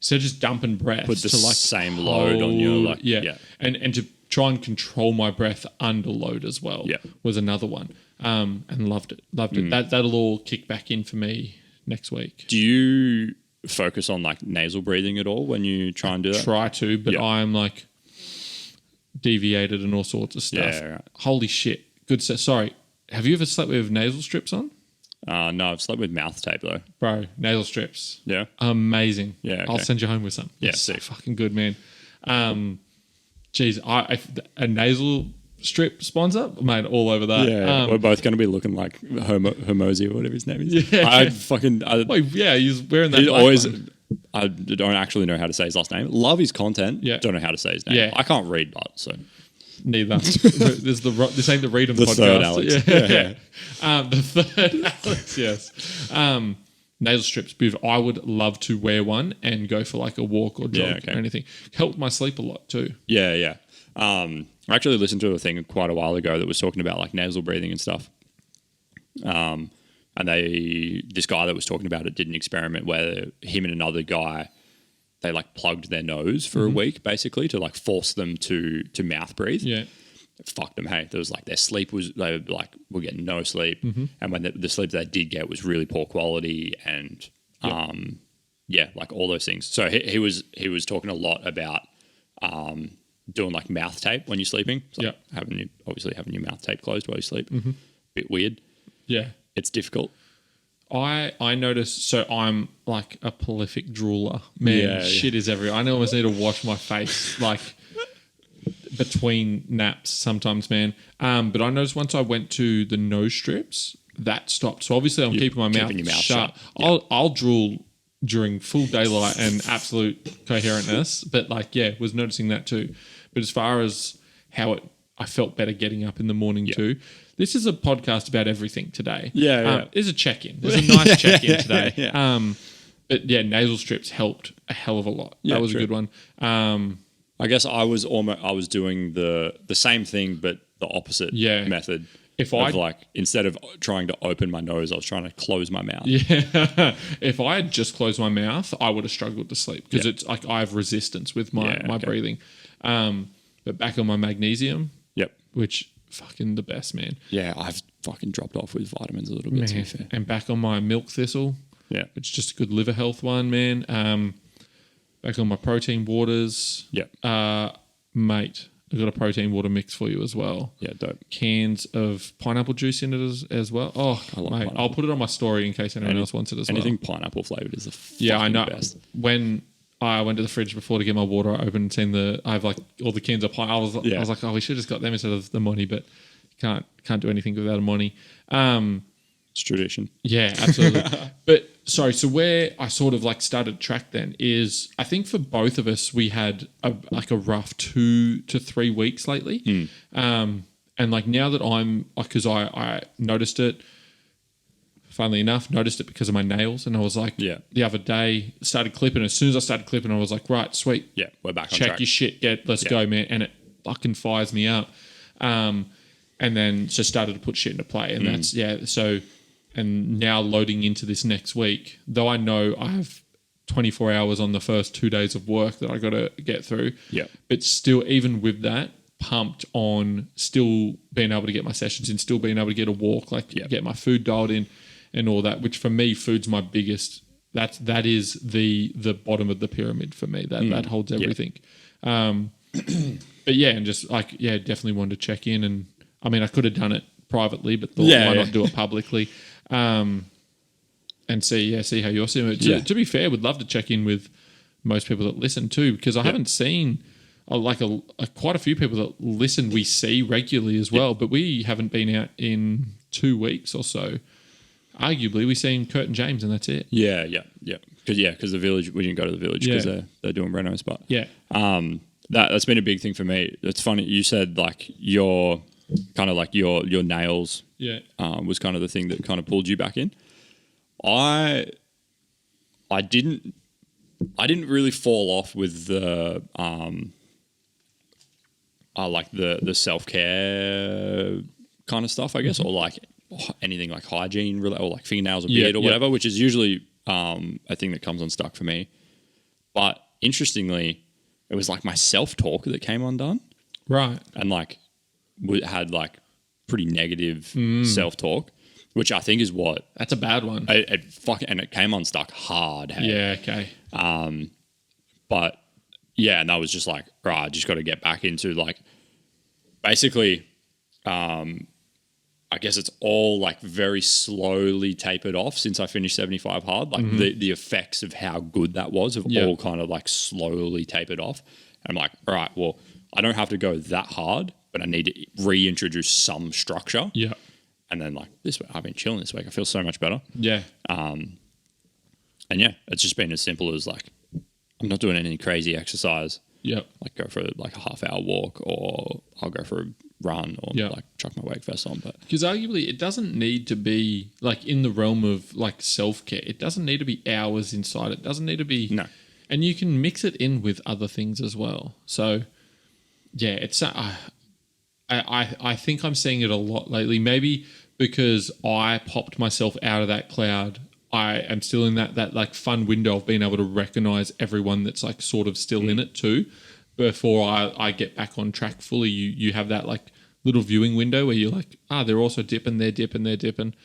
instead of just dumping breath Put the to like same load on you. Like, yeah. And to try and control my breath under load as well. Yeah. Was another one. And loved it. That'll all kick back in for me next week. Do you focus on like nasal breathing at all when you try and do that? Try to, but I'm like deviated and all sorts of stuff. Yeah, right. Holy shit. Good. Sorry. Have you ever slept with nasal strips on? No, I've slept with mouth tape though. Bro, nasal strips. Yeah. Amazing. Yeah, okay. I'll send you home with some. Yeah, It's so sick. fucking good, man. Geez, a nasal strip sponsor, mate, all over that. Yeah, we're both going to be looking like Hermosi or whatever his name is. Yeah. I yeah, he's wearing that. he black always. one. I don't actually know how to say his last name. Love his content. Yeah. Don't know how to say his name. Yeah. I can't read, but so Neither. This ain't the Read 'em the podcast. third Alex. Yeah. The third Alex, yes. Nasal strips, beautiful. I would love to wear one and go for like a walk or jog or anything. Helped my sleep a lot too. Yeah. I actually listened to a thing quite a while ago that was talking about like nasal breathing and stuff. And this guy that was talking about it did an experiment where him and another guy, they like plugged their nose for a week basically to like force them to mouth breathe. Yeah. It fucked them. Hey, there was like their sleep they were getting no sleep, and when the sleep they did get was really poor quality, and like all those things. So he was talking a lot about doing like mouth tape when you're sleeping. So having your mouth tape closed while you sleep. Bit weird. Yeah. It's difficult. I noticed, so I'm like a prolific drooler. Man, shit is everywhere. I almost need to wash my face like between naps sometimes, man. But I noticed once I went to the nose strips, that stopped. So obviously I'm keeping my mouth shut. I'll drool during full daylight and absolute coherentness, but was noticing that too. But as far as how I felt better getting up in the morning too. This is a podcast about everything today. There's a check-in. There's a nice check-in today. But nasal strips helped a hell of a lot. That was a good one. I guess I was doing the same thing, but the opposite method. Instead of trying to open my nose, I was trying to close my mouth. Yeah. If I had just closed my mouth, I would have struggled to sleep because it's like I have resistance with my breathing. But back on my magnesium, which fucking the best, man. Yeah, I've fucking dropped off with vitamins a little bit, to be fair. And back on my milk thistle. Yeah. It's just a good liver health one, man. Back on my protein waters. Yep. Mate, I've got a protein water mix for you as well. Yeah, dope. Cans of pineapple juice in it as well. Oh, mate, I'll put it on my story in case anyone else wants it as well. Anything pineapple flavored is the fucking best. When I went to the fridge before to get my water, I opened and seen I have like all the cans of pineapple. I was like, oh, we should have just got them instead of the money, but can't do anything without a money. It's tradition. Yeah, absolutely. But sorry, so where I sort of like started track then is I think for both of us we had a rough 2 to 3 weeks lately. And like now that I'm because I noticed it. Funnily enough, noticed it because of my nails, and I was like, the other day started clipping. As soon as I started clipping, I was like, right, sweet, we're back on track. Check your shit, let's go, man. And it fucking fires me up. And then just started to put shit into play, and that's So, and now loading into this next week, though I know I have 24 hours on the first 2 days of work that I got to get through. Yeah, but still, even with that, pumped on still being able to get my sessions in, still being able to get a walk, get my food dialed in. And all that, which for me, food's my biggest. That is the bottom of the pyramid for me. That holds everything. But and just definitely wanted to check in. And I mean, I could have done it privately, but thought why not do it publicly? And see how you're seeing it. To be fair, would love to check in with most people that listen too, because I haven't seen quite a few people that listen. We see regularly as well, but we haven't been out in 2 weeks or so. Arguably, we've seen Kurt and James, and that's it. Yeah. Because the village, we didn't go to the village because they're doing renos, but that's been a big thing for me. It's funny you said like your kind of like your nails was kind of the thing that kind of pulled you back in. I didn't really fall off with the like the self-care kind of stuff, I guess, or like anything like hygiene or like fingernails or beard or whatever, which is usually a thing that comes unstuck for me. But interestingly, it was like my self-talk that came undone. Right. And like had like pretty negative self-talk, which I think is what That's a bad one. and it came unstuck hard. Hey? Yeah, okay. But yeah, and that was just like, right, I just got to get back into like, basically, I guess it's all like very slowly tapered off since I finished 75 hard. Like the effects of how good that was have all kind of like slowly tapered off. And I'm like, all right, well, I don't have to go that hard, but I need to reintroduce some structure. Yeah. And then like this week, I've been chilling this week. I feel so much better. Yeah. And yeah, it's just been as simple as like, I'm not doing any crazy exercise. Yep. Like go for like a half-hour walk, or I'll go for a run, or like chuck my wake vest on. But because arguably it doesn't need to be like in the realm of like self-care. It doesn't need to be hours inside. It doesn't need to be and you can mix it in with other things as well. So yeah, it's I think I'm seeing it a lot lately. Maybe because I popped myself out of that cloud. I am still in that like fun window of being able to recognize everyone that's like sort of still in it too. Before I get back on track fully, you have that like little viewing window where you're like, they're also dipping, they're dipping, they're dipping.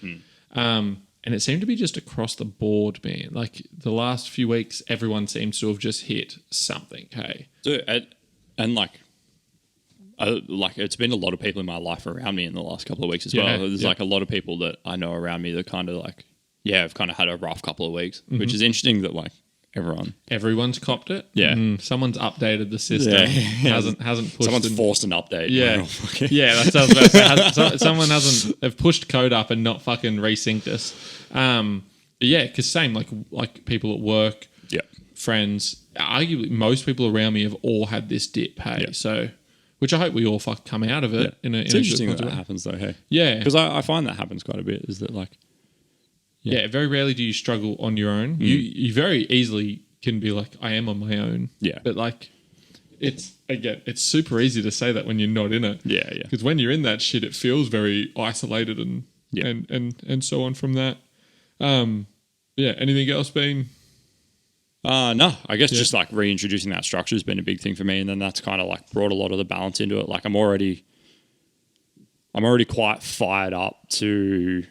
And it seemed to be just across the board, man. Like the last few weeks, everyone seems to have just hit something. Hey, and like it's been a lot of people in my life around me in the last couple of weeks as well. There's like a lot of people that I know around me that kind of like, I've kind of had a rough couple of weeks, which is interesting that like everyone's copped it. Yeah. Someone's updated the system. Hasn't pushed. Someone's forced an update. Yeah. Yeah. That sounds better. Someone they've pushed code up and not fucking resynced us. Yeah. Cause same, like people at work, friends, arguably most people around me have all had this dip. Hey. Yeah. So, which I hope we all come out of it. It's interesting that happens though. Hey. Yeah. Cause I find that happens quite a bit, is that like, yeah, very rarely do you struggle on your own. You very easily can be like, I am on my own. Yeah. But like, it's super easy to say that when you're not in it. Yeah, yeah. Because when you're in that shit, it feels very isolated and so on from that. Yeah. Anything else been? No, I guess just like reintroducing that structure has been a big thing for me, and then that's kind of like brought a lot of the balance into it. Like I'm already quite fired up to.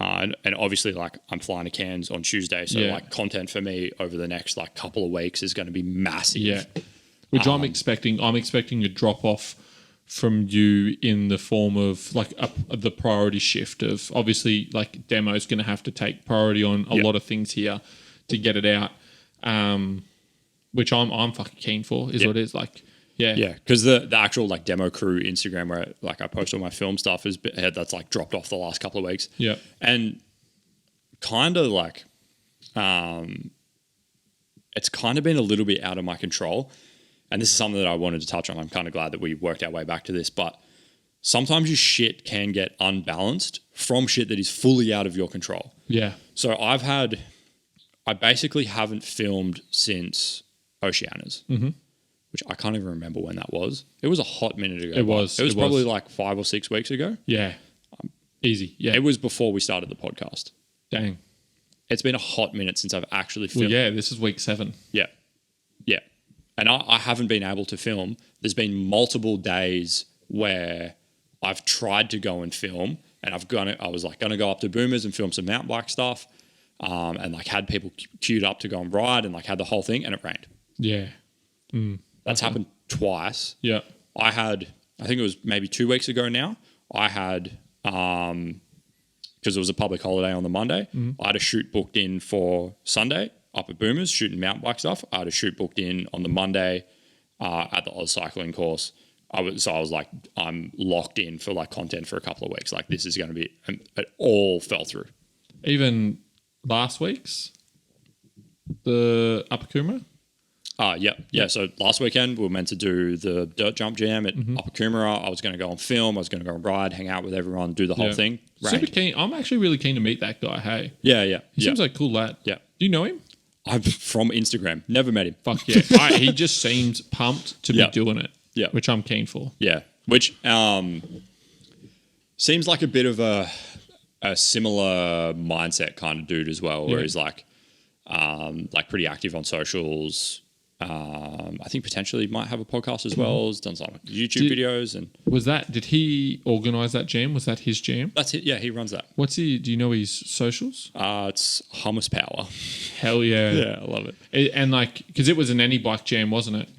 And obviously, like I'm flying to Cairns on Tuesday, so like content for me over the next like couple of weeks is going to be massive. Yeah, which I'm expecting a drop off from you in the form of like the priority shift of obviously like demo's going to have to take priority on a lot of things here to get it out, which I'm fucking keen for. Is what it is like. Yeah, yeah, because the actual like demo crew Instagram where like I post all my film stuff that's like dropped off the last couple of weeks. Yeah, and kind of like, it's kind of been a little bit out of my control, and this is something that I wanted to touch on. I'm kind of glad that we worked our way back to this, but sometimes your shit can get unbalanced from shit that is fully out of your control. Yeah. So I basically haven't filmed since Oceanas. Mm-hmm. Which I can't even remember when that was. It was a hot minute ago. It was probably like 5 or 6 weeks ago. Yeah. Easy. Yeah. It was before we started the podcast. Dang. It's been a hot minute since I've actually filmed. Well, yeah, this is week 7. Yeah. Yeah. And I haven't been able to film. There's been multiple days where I've tried to go and film, and I was like going to go up to Boomers and film some mountain bike stuff, and like had people queued up to go and ride, and like had the whole thing, and it rained. Yeah. That's happened twice. Yeah. I think it was maybe 2 weeks ago now, I had, because it was a public holiday on the Monday, I had a shoot booked in for Sunday up at Boomers, shooting mountain bike stuff. I had a shoot booked in on the Monday at the Oz cycling course. I was like, I'm locked in for like content for a couple of weeks. Like this is going to be, and it all fell through. Even last week's, the Upper Coomera? Yeah. So last weekend we were meant to do the dirt jump jam at Upper Coomera. I was going to go and film. I was going to go and ride, hang out with everyone, do the whole thing. Super keen. I'm actually really keen to meet that guy. Hey. Yeah. He seems like a cool lad. Yeah. Do you know him? I'm from Instagram. Never met him. Fuck yeah. He just seems pumped to be doing it. Yeah. Which I'm keen for. Yeah. Which seems like a bit of a similar mindset kind of dude as well, where he's like pretty active on socials. I think potentially might have a podcast as well. He's done some YouTube videos, and did he organise that jam? Was that his jam? that's it. Yeah, he runs that. Do you know his socials? It's Hummus Power. Hell yeah. Yeah, I love it. And like, because it was an any bike jam, wasn't it?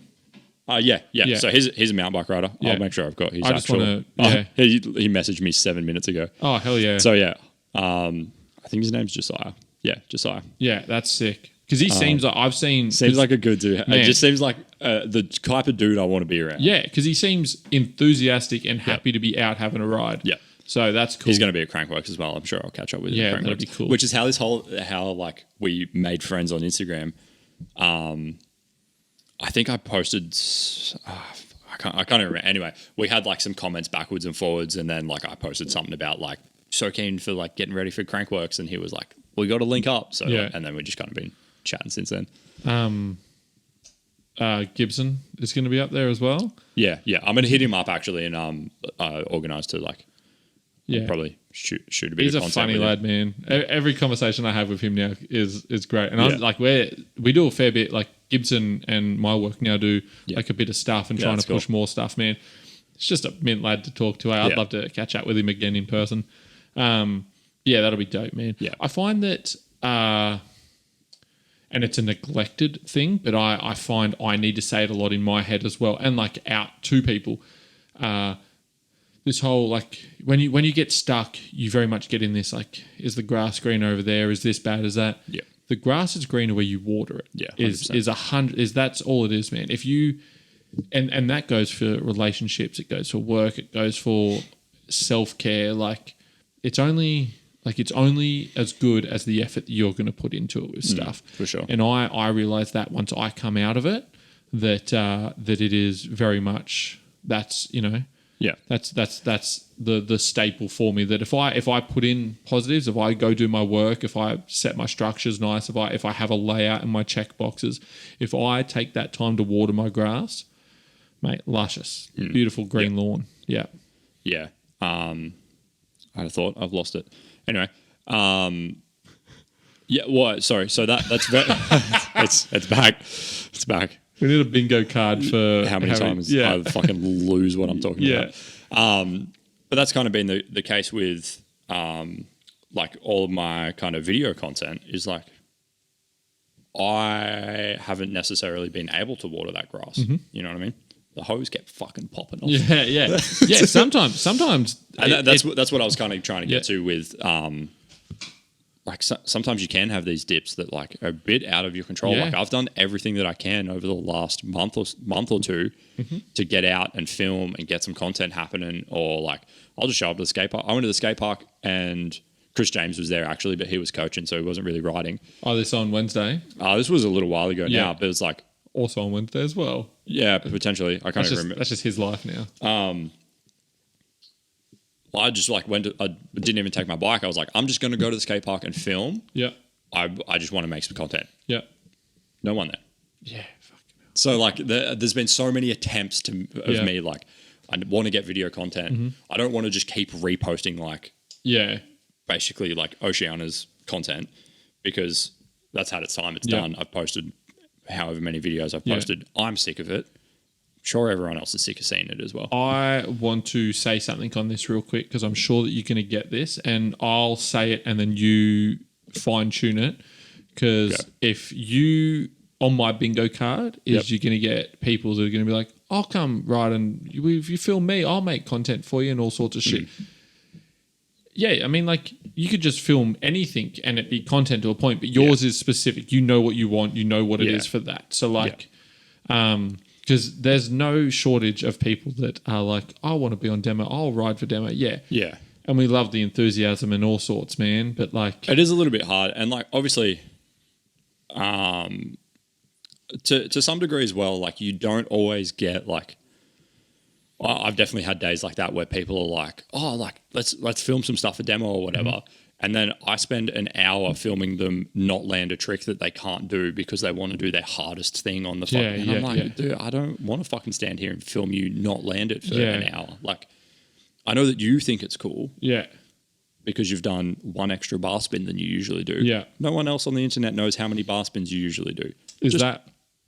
Yeah. So he's a mountain bike rider. Yeah. I'll make sure I've got his I just actual. wanna- yeah. He messaged me 7 minutes ago. Oh, hell yeah. So yeah, I think his name's Josiah. Yeah, Josiah. Yeah, that's sick. Because he seems like, I've seen... Seems like a good dude. Man. It just seems like the type of dude I want to be around. Yeah, because he seems enthusiastic and happy to be out having a ride. Yeah. So that's cool. He's going to be at Crankworks as well. I'm sure I'll catch up with him. Yeah, at that'd Crankworks, be cool. Which is how like we made friends on Instagram. I think I posted... I can't remember. Anyway, we had like some comments backwards and forwards, and then like I posted something about like so keen for like getting ready for Crankworks, and he was like, "We got to link up." So and then we just kind of been chatting since then. Gibson is going to be up there as well. Yeah. I'm going to hit him up actually, and organise to like probably shoot a bit. He's of a content funny with him. lad, man. Every conversation I have with him now is great, and I'm like we do a fair bit. Like Gibson and my work now do like a bit of stuff and trying to push more stuff, man. It's just a mint lad to talk to. I'd love to catch up with him again in person. Yeah, that'll be dope, man. Yeah. I find that, and it's a neglected thing, but I find I need to say it a lot in my head as well, and like out to people. This whole like when you get stuck, you very much get in this like, is the grass green over there? Is this bad? Is that? Yeah. The grass is greener where you water it. Yeah, 100%. That's all it is, man. If you and that goes for relationships, it goes for work, it goes for self-care. Like it's only as good as the effort that you're going to put into it with stuff. For sure. And I realized that once I come out of it, that it is very much that's that's the staple for me. That if I put in positives, if I go do my work, if I set my structures nice, if I have a layout in my check boxes, if I take that time to water my grass, mate, luscious, beautiful green lawn. Yeah. Yeah. I had a thought. I've lost it. Anyway. Yeah. What? Sorry. So that's very, it's back. It's back. We need a bingo card for how many times I fucking lose what I'm talking about. But that's kind of been the case with like all of my kind of video content is like I haven't necessarily been able to water that grass. You know what I mean? The hose kept fucking popping off. Yeah. Sometimes. And that's what I was kind of trying to get to with like sometimes you can have these dips that like are a bit out of your control. Like I've done everything that I can over the last month or two to get out and film and get some content happening. Or like I'll just show up to the skate park. I went to the skate park and Chris James was there actually, but he was coaching, so he wasn't really riding. Oh, this on Wednesday? This was a little while ago now, but it was like also on Wednesday as well. Yeah, potentially. I can't remember. That's just his life now. I just like I didn't even take my bike. I was like, I'm just going to go to the skate park and film. Yeah. I just want to make some content. Yeah. No one there. Yeah. Fucking hell. So like there's been so many attempts of me like I want to get video content. I don't want to just keep reposting like basically like Oceana's content because that's had its time. It's done. I've posted however many videos I've posted. I'm sick of it. Sure, everyone else is sick of seeing it as well. I want to say something on this real quick because I'm sure that you're going to get this, and I'll say it and then you fine tune it. Because if you on my bingo card is you're going to get people that are going to be like, "I'll come right and if you film me, I'll make content for you and all sorts of shit." Yeah, I mean, like you could just film anything and it be content to a point, but yours is specific. You know what you want. You know what it is for that. So like, because there's no shortage of people that are like, I want to be on demo. I'll ride for demo. Yeah. And we love the enthusiasm and all sorts, man. But like, it is a little bit hard. And like, obviously, to some degree as well, like you don't always get like, I've definitely had days like that where people are like, oh, like let's film some stuff for demo or whatever. And then I spend an hour filming them not land a trick that they can't do because they want to do their hardest thing on the phone. And I'm like, dude, I don't want to fucking stand here and film you not land it for an hour. Like, I know that you think it's cool. Yeah. Because you've done one extra bar spin than you usually do. Yeah. No one else on the internet knows how many bar spins you usually do.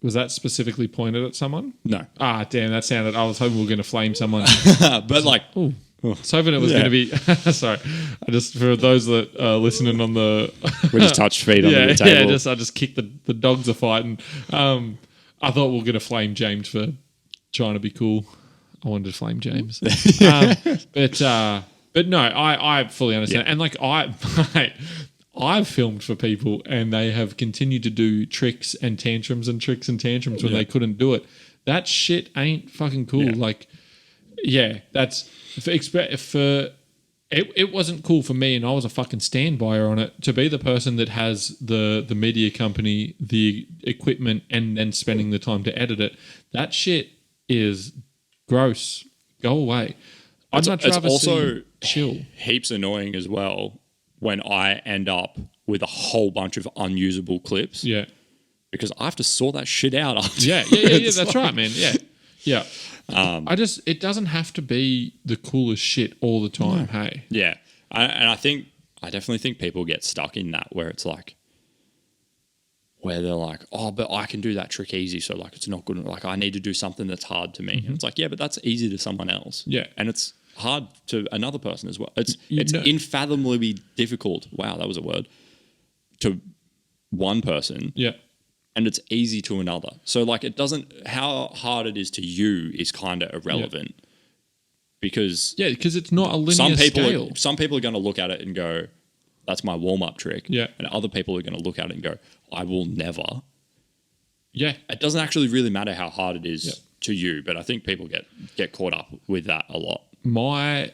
Was that specifically pointed at someone? No. Ah, damn, that sounded... I was hoping we were going to flame someone. But like... Ooh. I was hoping it was going to be... Sorry. For those that are listening on the... We just touched feet under the table. Yeah, I just kicked the dogs are fighting. I thought we were going to flame James for trying to be cool. I wanted to flame James. But no, I fully understand. Yeah. And like I've filmed for people and they have continued to do tricks and tantrums when they couldn't do it. That shit ain't fucking cool. Yeah. Like, yeah, that's it wasn't cool for me, and I was a fucking standby on it, to be the person that has the media company, the equipment, and then spending the time to edit it. That shit is gross. Go away. I'd much rather see chill. Heaps annoying as well when I end up with a whole bunch of unusable clips. Yeah. Because I have to sort that shit out after. Yeah. That's right, man. Yeah. It doesn't have to be the coolest shit all the time. No. Hey. Yeah. I definitely think people get stuck in that where it's like, where they're like, oh, but I can do that trick easy. So like, it's not good. Like I need to do something that's hard to me. Mm-hmm. And it's like, yeah, but that's easy to someone else. Yeah. And it's hard to another person as well. It's unfathomably difficult. Wow, that was a word. To one person. Yeah. And it's easy to another. So like how hard it is to you is kind of irrelevant. Yeah. Because it's not a linear scale. Some people are going to look at it and go, that's my warm-up trick. Yeah. And other people are going to look at it and go, I will never. Yeah. It doesn't actually really matter how hard it is to you, but I think people get caught up with that a lot. My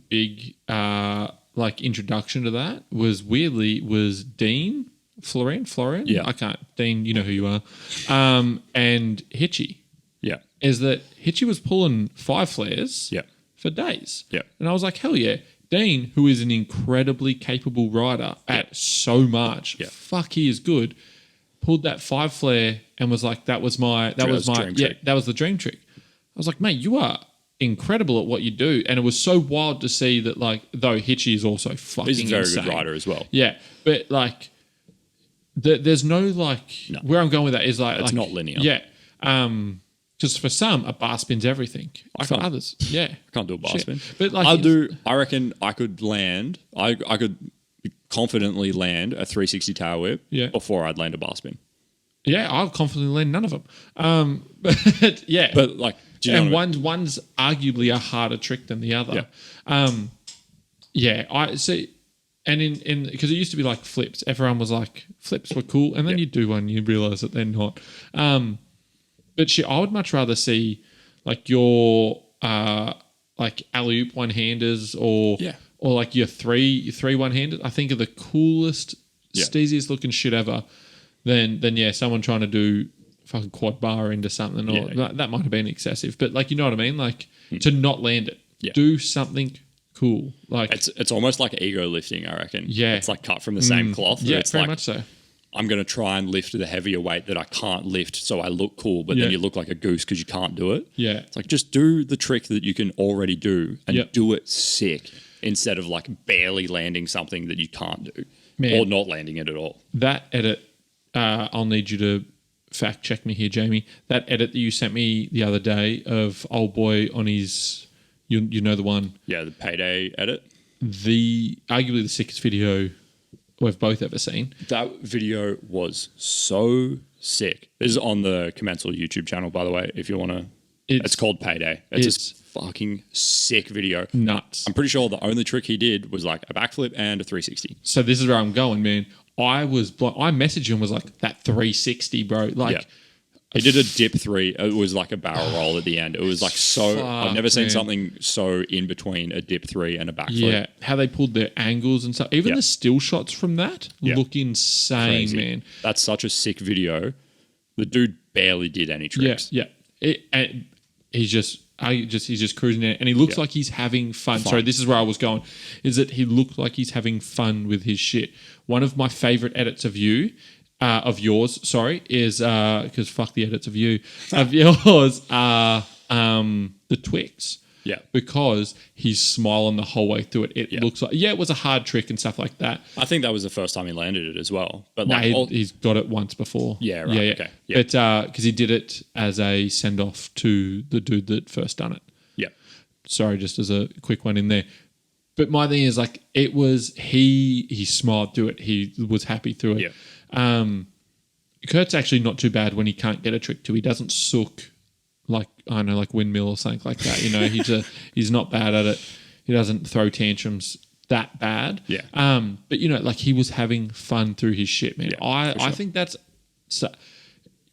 big introduction to that was Dean Florian. Yeah. I can't. Dean, you know who you are. And Hitchy. Yeah. Is that Hitchy was pulling 5 flares for days. Yeah. And I was like, hell yeah. Dean, who is an incredibly capable rider at so much, fuck, he is good, pulled that 5 flare and was like, that was the dream trick. I was like, mate, you are incredible at what you do. And it was so wild to see that, like, though Hitchy is also fucking insane. He's a very good rider as well. Yeah. But like, there's no where I'm going with that is it's not linear. Yeah. Because for some, a bar spin's everything. For others, I can't do a bar spin. But I reckon I could land. I could confidently land a 360 tail whip before I'd land a bar spin. Yeah, I'll confidently land none of them. But yeah, but like, do you know one's arguably a harder trick than the other. I see. And in because it used to be like flips. Everyone was like, flips were cool, and then you do one, you realise that they're not. But shit, I would much rather see like your alley-oop one-handers or like your three one-handers. I think are the coolest, steeziest looking shit ever. Than someone trying to do fucking quad bar into something or that might have been excessive. But like, you know what I mean? Like to not land it, do something cool. Like it's almost like ego lifting, I reckon. Yeah, it's like cut from the same cloth. Yeah, it's very like, much so. I'm going to try and lift the heavier weight that I can't lift so I look cool, but then you look like a goose because you can't do it. Yeah. It's like, just do the trick that you can already do and do it sick instead of like barely landing something that you can't do or not landing it at all. That edit, I'll need you to fact check me here, Jamie. That edit that you sent me the other day of old boy on his, you know the one. Yeah, the payday edit. Arguably the sickest video we've both ever seen. That video was so sick. This is on the Commensal YouTube channel, by the way, if you want to. It's called Payday. It's a fucking sick video. Nuts. I'm pretty sure the only trick he did was like a backflip and a 360. So this is where I'm going, man. I messaged him and was like, that 360, bro. Like, he did a dip 3. It was like a barrel roll at the end. It was like I've never seen something so in between a dip 3 and a backflip. Yeah, how they pulled their angles and stuff. Even the still shots from that look insane, crazy. Man. That's such a sick video. The dude barely did any tricks. Yeah. He's just cruising there, and he looks like he's having fun. Sorry, this is where I was going. Is that he looked like he's having fun with his shit. One of my favorite edits of yours, is because fuck the edits of yours are the Twix. Yeah. because he's smiling the whole way through it. It looks like, it was a hard trick and stuff like that. I think that was the first time he landed it as well. But No, like, he's got it once before. Yeah, right, okay, yeah. But because he did it as a send off to the dude that first done it. yeah, Sorry, just as a quick one in there. But my thing is like it was he smiled through it. He was happy through it. yeah, Kurt's actually not too bad when he can't get a trick to. He doesn't sook like, I don't know, like windmill or something like that. You know, he's not bad at it. He doesn't throw tantrums that bad. Yeah. But you know, like he was having fun through his shit, man. Yeah, I think that's so,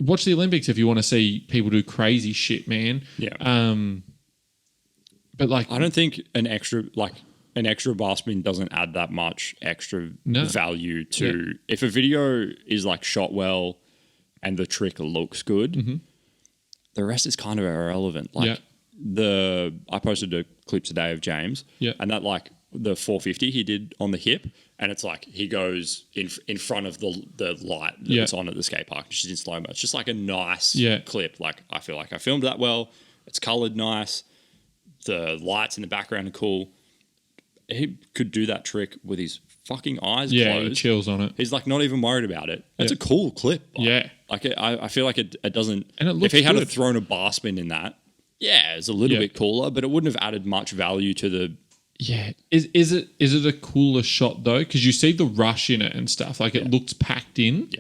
watch the Olympics if you want to see people do crazy shit, man. yeah. But like I don't think an extra bar spin doesn't add that much extra value to if a video is like shot well and the trick looks good, the rest is kind of irrelevant. Like I posted a clip today of James, and that like the 450 he did on the hip, and it's like he goes in front of the light that's on at the skate park, which is in slow mo. It's just like a nice clip. Like I feel like I filmed that well. It's colored nice. The lights in the background are cool. He could do that trick with his fucking eyes closed. Yeah, he chills on it. He's like not even worried about it. It's a cool clip. Like I feel like it doesn't. And it looks if he had good. thrown a bar spin in that, it's a little bit cooler, but it wouldn't have added much value to the. Yeah, is it a cooler shot though? Because you see the rush in it and stuff. Like it looks packed in.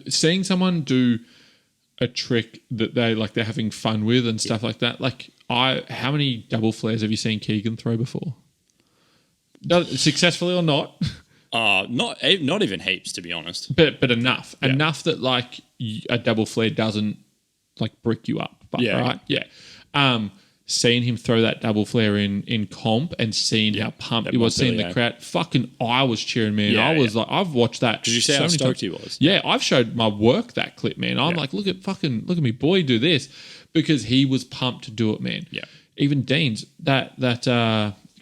Seeing someone do a trick that they're having fun with and stuff like that. Like how many double flares have you seen Keegan throw before? Successfully or not? Not even heaps, to be honest. But enough that like a double flare doesn't like brick you up. Right? Yeah. Seeing him throw that double flare in comp and seeing how pumped he was, seeing the crowd, fucking I was cheering, man. I was like, I've watched that. Did you see how stoked he was? Yeah, I've showed my work that clip, man. I'm like, look at me boy do this, because he was pumped to do it, man. Yeah. Even Dean's correct.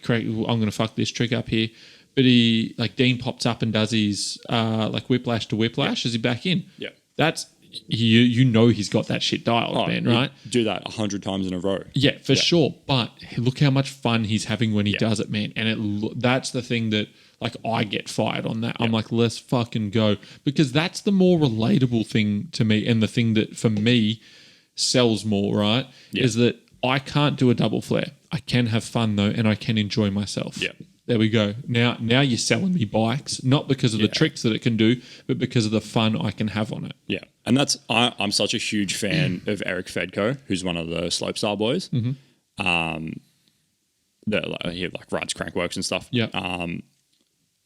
I'm going to fuck this trick up here, but Dean pops up and does his like whiplash to whiplash as he back in. Yeah. That's you know he's got that shit dialed, man, right? Do that 100 times in a row. Yeah, for sure. But look how much fun he's having when he does it, man. And that's the thing that like I get fired on that. I'm like, let's fucking go, because that's the more relatable thing to me, and the thing that for me sells more, right? Is that I can't do a double flare. I can have fun though, and I can enjoy myself. Yeah. There we go. Now you're selling me bikes, not because of the tricks that it can do, but because of the fun I can have on it. Yeah. And I'm such a huge fan of Eric Fedko, who's one of the Slopestyle boys. That he like rides Crankworks and stuff. Yeah.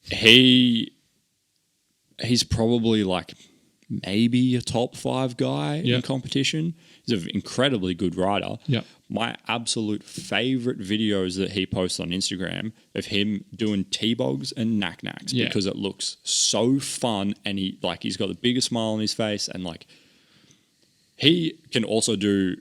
He's probably like maybe a top 5 guy in competition. He's an incredibly good rider. Yeah. My absolute favorite videos that he posts on Instagram of him doing T-bogs and knack-knacks, because it looks so fun, and he's got the biggest smile on his face, and like he can also do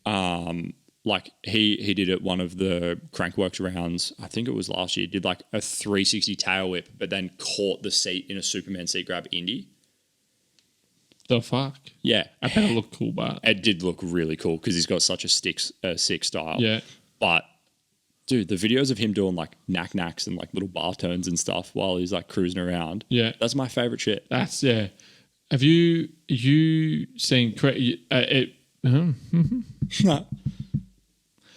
like he did at one of the Crankworks rounds, I think it was last year, did like a 360 tail whip, but then caught the seat in a Superman seat grab indie. The fuck? Yeah. I bet it looked cool, but it did look really cool because he's got such a sick style. Yeah. But dude, the videos of him doing like knack-knacks and like little bar turns and stuff while he's like cruising around. Yeah. That's my favorite shit. That's Have you seen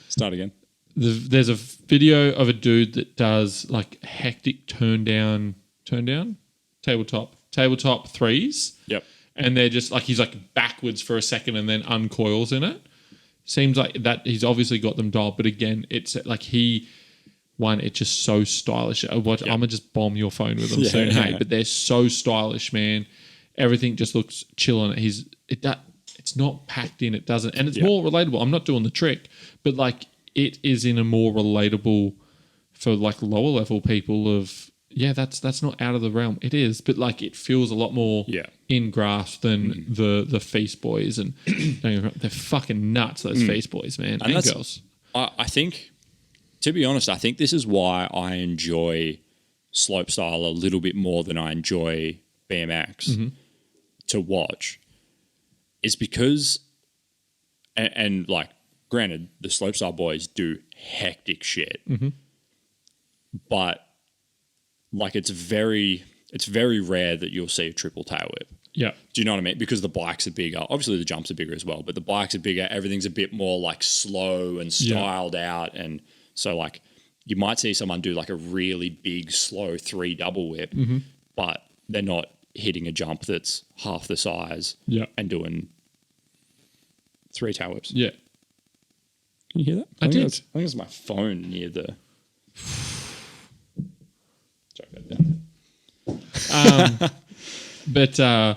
Start again. There's a video of a dude that does like hectic turn down tabletop threes. Yep. And they're just like, he's like backwards for a second and then uncoils in it. Seems like that he's obviously got them dialed, but again, it's like it's just so stylish. I'm gonna just bomb your phone with them soon, hey. But they're so stylish, man. Everything just looks chill on it. It's not packed in, it doesn't, and it's more relatable. I'm not doing the trick, but like it is in a more relatable for like lower level people of that's not out of the realm. It is, but like it feels a lot more in grasp than the Feast Boys, and they're fucking nuts. Those Feast Boys, man, and girls. I think, to be honest, I think this is why I enjoy slopestyle a little bit more than I enjoy BMX to watch. Is because and like, granted, the slopestyle boys do hectic shit, but like it's very rare that you'll see a triple tail whip. Yeah. Do you know what I mean? Because the bikes are bigger. Obviously, the jumps are bigger as well, but the bikes are bigger. Everything's a bit more like slow and styled out. And so, like, you might see someone do like a really big, slow 3 double whip, but they're not hitting a jump that's half the size and doing 3 tail whips. Yeah. Can you hear that? I did. I think it's my phone near the. Chuck that down there. But I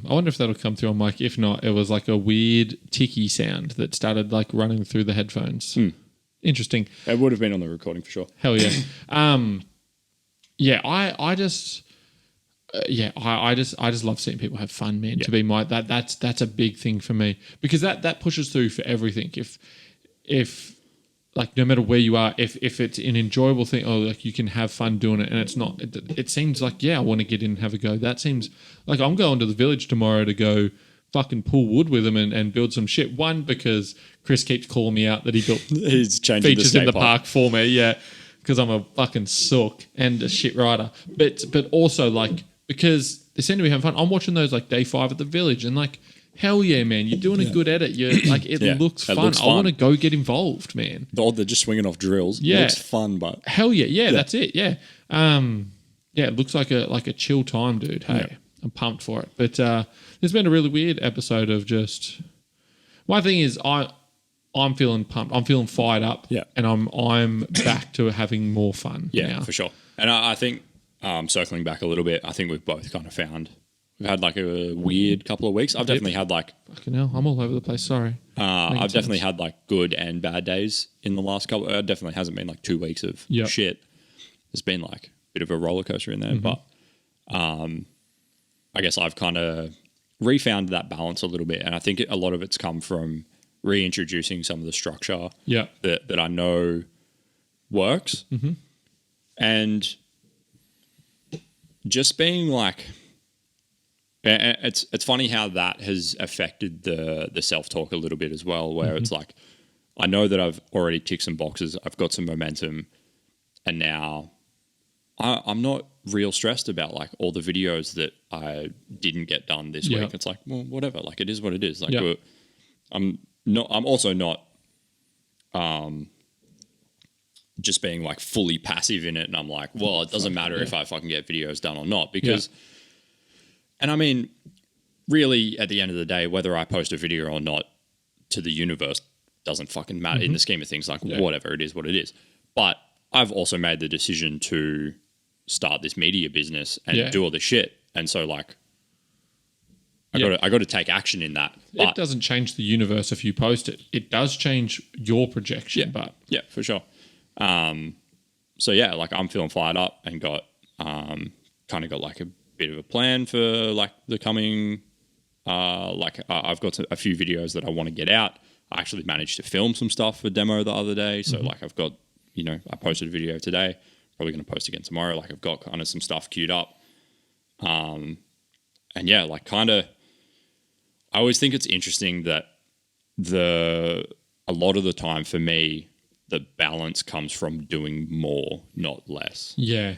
wonder if that'll come through on mic. If not, it was like a weird ticky sound that started like running through the headphones. Interesting. It would have been on the recording for sure. Hell yeah. I just love seeing people have fun, man. To be that's a big thing for me, because that pushes through for everything. If like, no matter where you are, if it's an enjoyable thing, or like you can have fun doing it, and it's not, it seems like, I want to get in and have a go. That seems like I'm going to the village tomorrow to go fucking pull wood with him and build some shit. One, because Chris keeps calling me out that he built He's changing features in the park for me. Yeah, because I'm a fucking sook and a shit rider. But also, like, because they seem to be having fun. I'm watching those like day 5 at the village, and like, hell yeah, man, you're doing a good edit. You're like, it looks fun. I want to go get involved, man. They're just swinging off drills. Yeah. It looks fun, but hell yeah, that's it. Yeah. It looks like a chill time, dude. Hey, I'm pumped for it. But there's been a really weird episode of just, my thing is I'm feeling pumped. I'm feeling fired up. Yeah. And I'm back to having more fun. Yeah, now. for sure. And I think circling back a little bit, I think we've both kind of found. We've had like a weird couple of weeks. I've definitely had like... Fucking hell, I'm all over the place, sorry. I've definitely had like good and bad days in the last couple... It definitely hasn't been like 2 weeks of shit. There's been like a bit of a roller coaster in there. But I guess I've kind of refound that balance a little bit. And I think a lot of it's come from reintroducing some of the structure that I know works. And just being like... It's funny how that has affected the self-talk a little bit as well, where it's like, I know that I've already ticked some boxes, I've got some momentum, and now I'm not real stressed about like all the videos that I didn't get done this week. It's like, well, whatever, like it is what it is. Like I'm also not just being like fully passive in it, and I'm like, well, it doesn't matter if I fucking get videos done or not, because and I mean, really, at the end of the day, whether I post a video or not to the universe doesn't fucking matter in the scheme of things. Like, whatever, it is what it is. But I've also made the decision to start this media business and do all this shit. And so, like, I got to take action in that. But it doesn't change the universe if you post it. It does change your projection. Yeah, for sure. So, yeah, like, I'm feeling fired up and got kind of got like a bit of a plan for like the coming I've got a few videos that I want to get out. I actually managed to film some stuff for demo the other day, so like I've got, I posted a video today, probably going to post again tomorrow. Like I've got kind of some stuff queued up, and yeah, like kind of I always think it's interesting that a lot of the time for me the balance comes from doing more, not less. Yeah.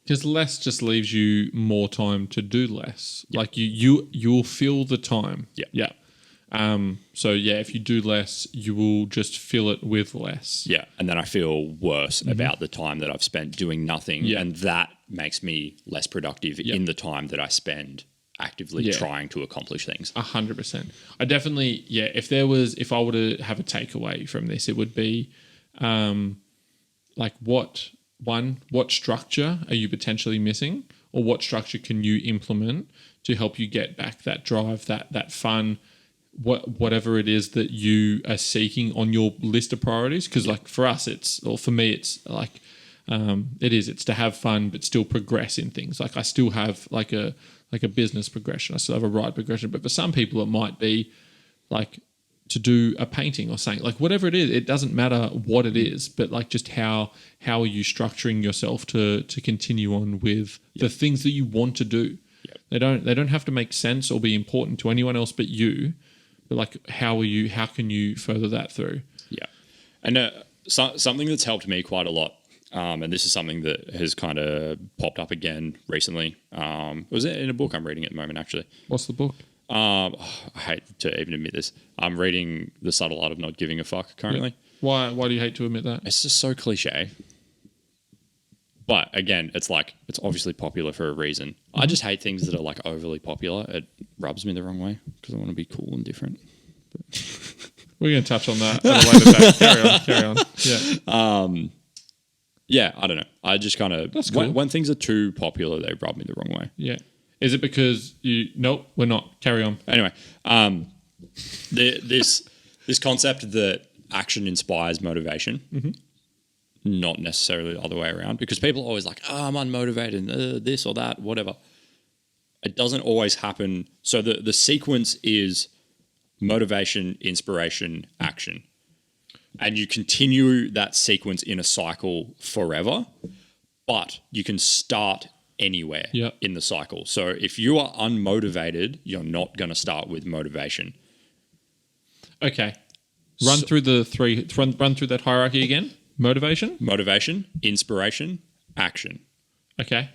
Because less just leaves you more time to do less. Like you'll fill the time. Yeah. So yeah, if you do less, you will just fill it with less. Yeah. And then I feel worse about the time that I've spent doing nothing. Yeah. And that makes me less productive in the time that I spend actively trying to accomplish things. 100%. I definitely, if I were to have a takeaway from this, it would be like what structure are you potentially missing, or what structure can you implement to help you get back that drive, that fun, whatever it is that you are seeking on your list of priorities. Because like for us, for me, it's like it's to have fun but still progress in things. Like I still have like a business progression, I still have a ride progression, but for some people it might be like to do a painting or something, like whatever it is. It doesn't matter what it is, but like just how are you structuring yourself to continue on with the things that you want to do. They don't have to make sense or be important to anyone else but you, But like, how can you further that through? Yeah. And something that's helped me quite a lot, and this is something that has kind of popped up again recently. Was it in a book I'm reading at the moment, actually? What's the book? I hate to even admit this. I'm reading The Subtle Art of Not Giving a Fuck currently. Yeah. Why do you hate to admit that? It's just so cliche. But again, it's obviously popular for a reason. Mm-hmm. I just hate things that are like overly popular. It rubs me the wrong way because I want to be cool and different. We're going to touch on that at a later date. Carry on. Yeah. Yeah, I don't know. I just kind of... That's cool. When things are too popular, they rub me the wrong way. Yeah. Is it because you... Nope, we're not. Carry on. Anyway, this concept that action inspires motivation, mm-hmm. not necessarily the other way around, because people are always like, I'm unmotivated, this or that, whatever. It doesn't always happen. So the sequence is motivation, inspiration, action. And you continue that sequence in a cycle forever, but you can start anywhere in the cycle. So if you are unmotivated, you're not going to start with motivation. Okay. Run through that hierarchy again. Motivation, inspiration, action. Okay.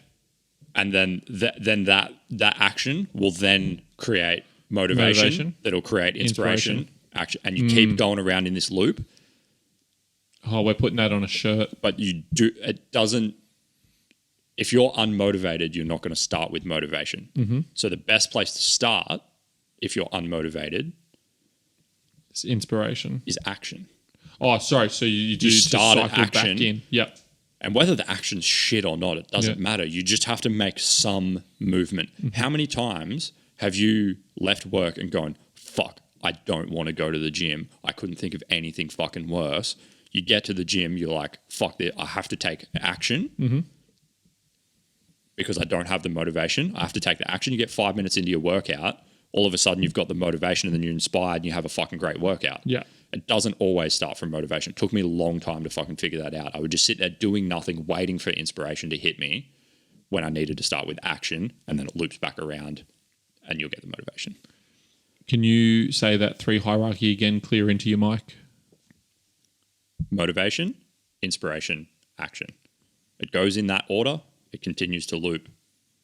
And then that action will then create motivation. That'll create inspiration, action, and you keep going around in this loop. Oh, we're putting that on a shirt. But it doesn't, if you're unmotivated, you're not going to start with motivation. Mm-hmm. So the best place to start, if you're unmotivated, it's inspiration, is action. Oh, sorry. So you do start at action. Back in. Yep. And whether the action's shit or not, it doesn't matter. You just have to make some movement. Mm-hmm. How many times have you left work and gone, fuck, I don't want to go to the gym. I couldn't think of anything fucking worse. You get to the gym, you're like, fuck it, I have to take action because I don't have the motivation. I have to take the action. You get 5 minutes into your workout, all of a sudden you've got the motivation and then you're inspired and you have a fucking great workout. Yeah. It doesn't always start from motivation. It took me a long time to fucking figure that out. I would just sit there doing nothing, waiting for inspiration to hit me when I needed to start with action, and then it loops back around and you'll get the motivation. Can you say that 3 hierarchy again, clear into your mic? Motivation, inspiration, action. It goes in that order. It continues to loop.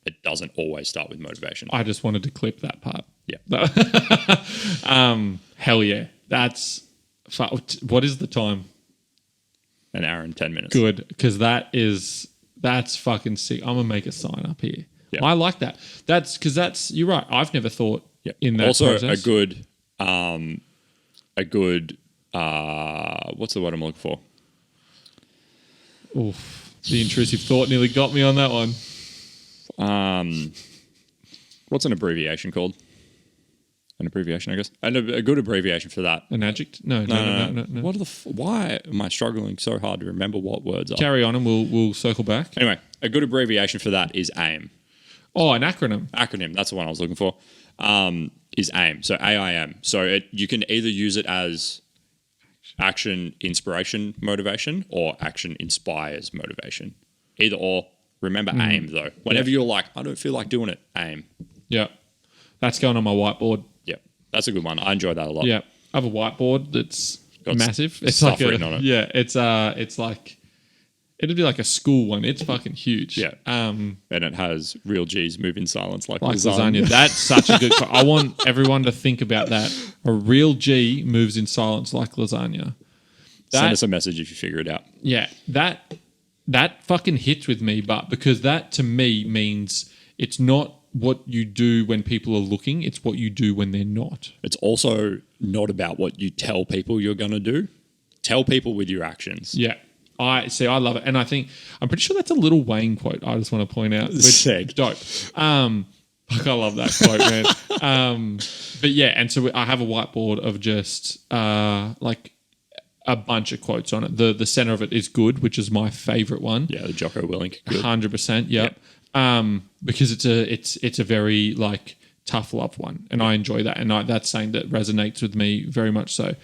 It doesn't always start with motivation. I just wanted to clip that part. Yeah. Hell yeah. What is the time? An hour and 10 minutes. Good, because that's fucking sick. I'm gonna make a sign up here. Yeah. I like that. You're right. I've never thought in that also process. a good what's the word I'm looking for? Oof, the intrusive thought nearly got me on that one. What's an abbreviation called? An abbreviation, I guess. And a good abbreviation for that. An adjective? No. What are why am I struggling so hard to remember what words are? Carry on and we'll circle back. Anyway, a good abbreviation for that is AIM. Oh, an acronym. Acronym, that's the one I was looking for. Is AIM. So AIM. So you can either use it as action, inspiration, motivation, or action inspires motivation. Either or. Remember AIM though. Whenever you're like, I don't feel like doing it, AIM. Yeah. That's going on my whiteboard. Yeah. That's a good one. I enjoy that a lot. Yeah. I have a whiteboard that's massive. It's stuff like written on it. Yeah. It's like, it'd be like a school one. It's fucking huge. Yeah. And it has real G's move in silence like lasagna. That's such a good... I want everyone to think about that. A real G moves in silence like lasagna. Send us a message if you figure it out. Yeah. That fucking hits with me, but because that to me means it's not what you do when people are looking, it's what you do when they're not. It's also not about what you tell people you're going to do. Tell people with your actions. Yeah. I love it. And I'm pretty sure that's a Lil Wayne quote I just want to point out. Sick. Dope. Fuck, I love that quote, man. But yeah, and so I have a whiteboard of just like a bunch of quotes on it. The center of it is good, which is my favorite one. Yeah, the Jocko Willink. Good. 100%. Yep. Because it's a very like tough love one, and I enjoy that, and that's something that resonates with me very much so.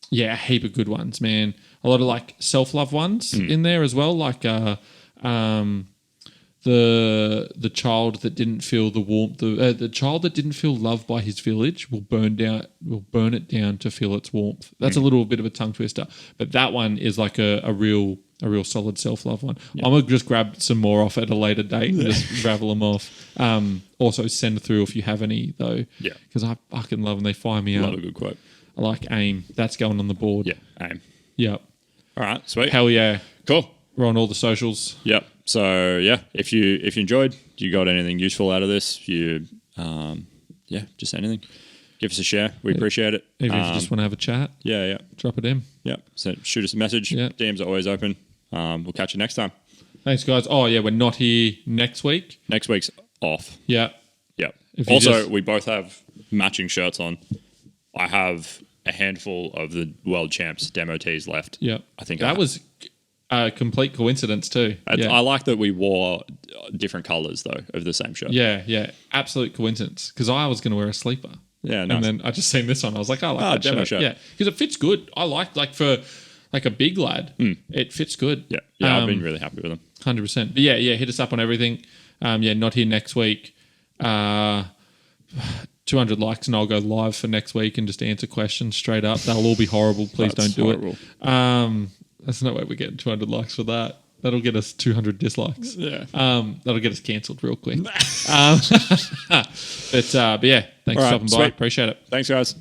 Yeah, a heap of good ones, man. A lot of like self-love ones in there as well, like the child that didn't feel the warmth, the child that didn't feel loved by his village will burn it down to feel its warmth. That's a little bit of a tongue twister, but that one is like a real solid self-love one. I'm gonna just grab some more off at a later date and just ravel them off. Also send through if you have any though, because I fucking love them. They fire me up. Love a good quote. I like aim. That's going on the board. Aim. Yep. All right, sweet. Hell yeah. Cool. We're on all the socials. Yep. So yeah, if you enjoyed, you got anything useful out of this, just anything, give us a share. We appreciate it. Even if you just want to have a chat, drop it in. Yep. So shoot us a message. Yep. DMs are always open. We'll catch you next time. Thanks, guys. Oh yeah, we're not here next week. Next week's off. Yeah. Yep. Also, we both have matching shirts on. I have a handful of the world champs demo tees left. Yeah. I think that was a complete coincidence too. I like that we wore different colours though of the same shirt. Yeah. Absolute coincidence. Because I was going to wear a sleeper. Yeah, nice. And then I just seen this one. I was like, I like that demo shirt. Yeah, because it fits good. I like for like a big lad, it fits good. Yeah, I've been really happy with them. 100%. But yeah, hit us up on everything. Not here next week. 200 likes and I'll go live for next week and just answer questions straight up. They'll all be horrible. Please don't do it. There's no way we're getting 200 likes for that. That'll get us 200 dislikes. Yeah. That'll get us cancelled real quick. But yeah, thanks for stopping by. Appreciate it. Thanks, guys.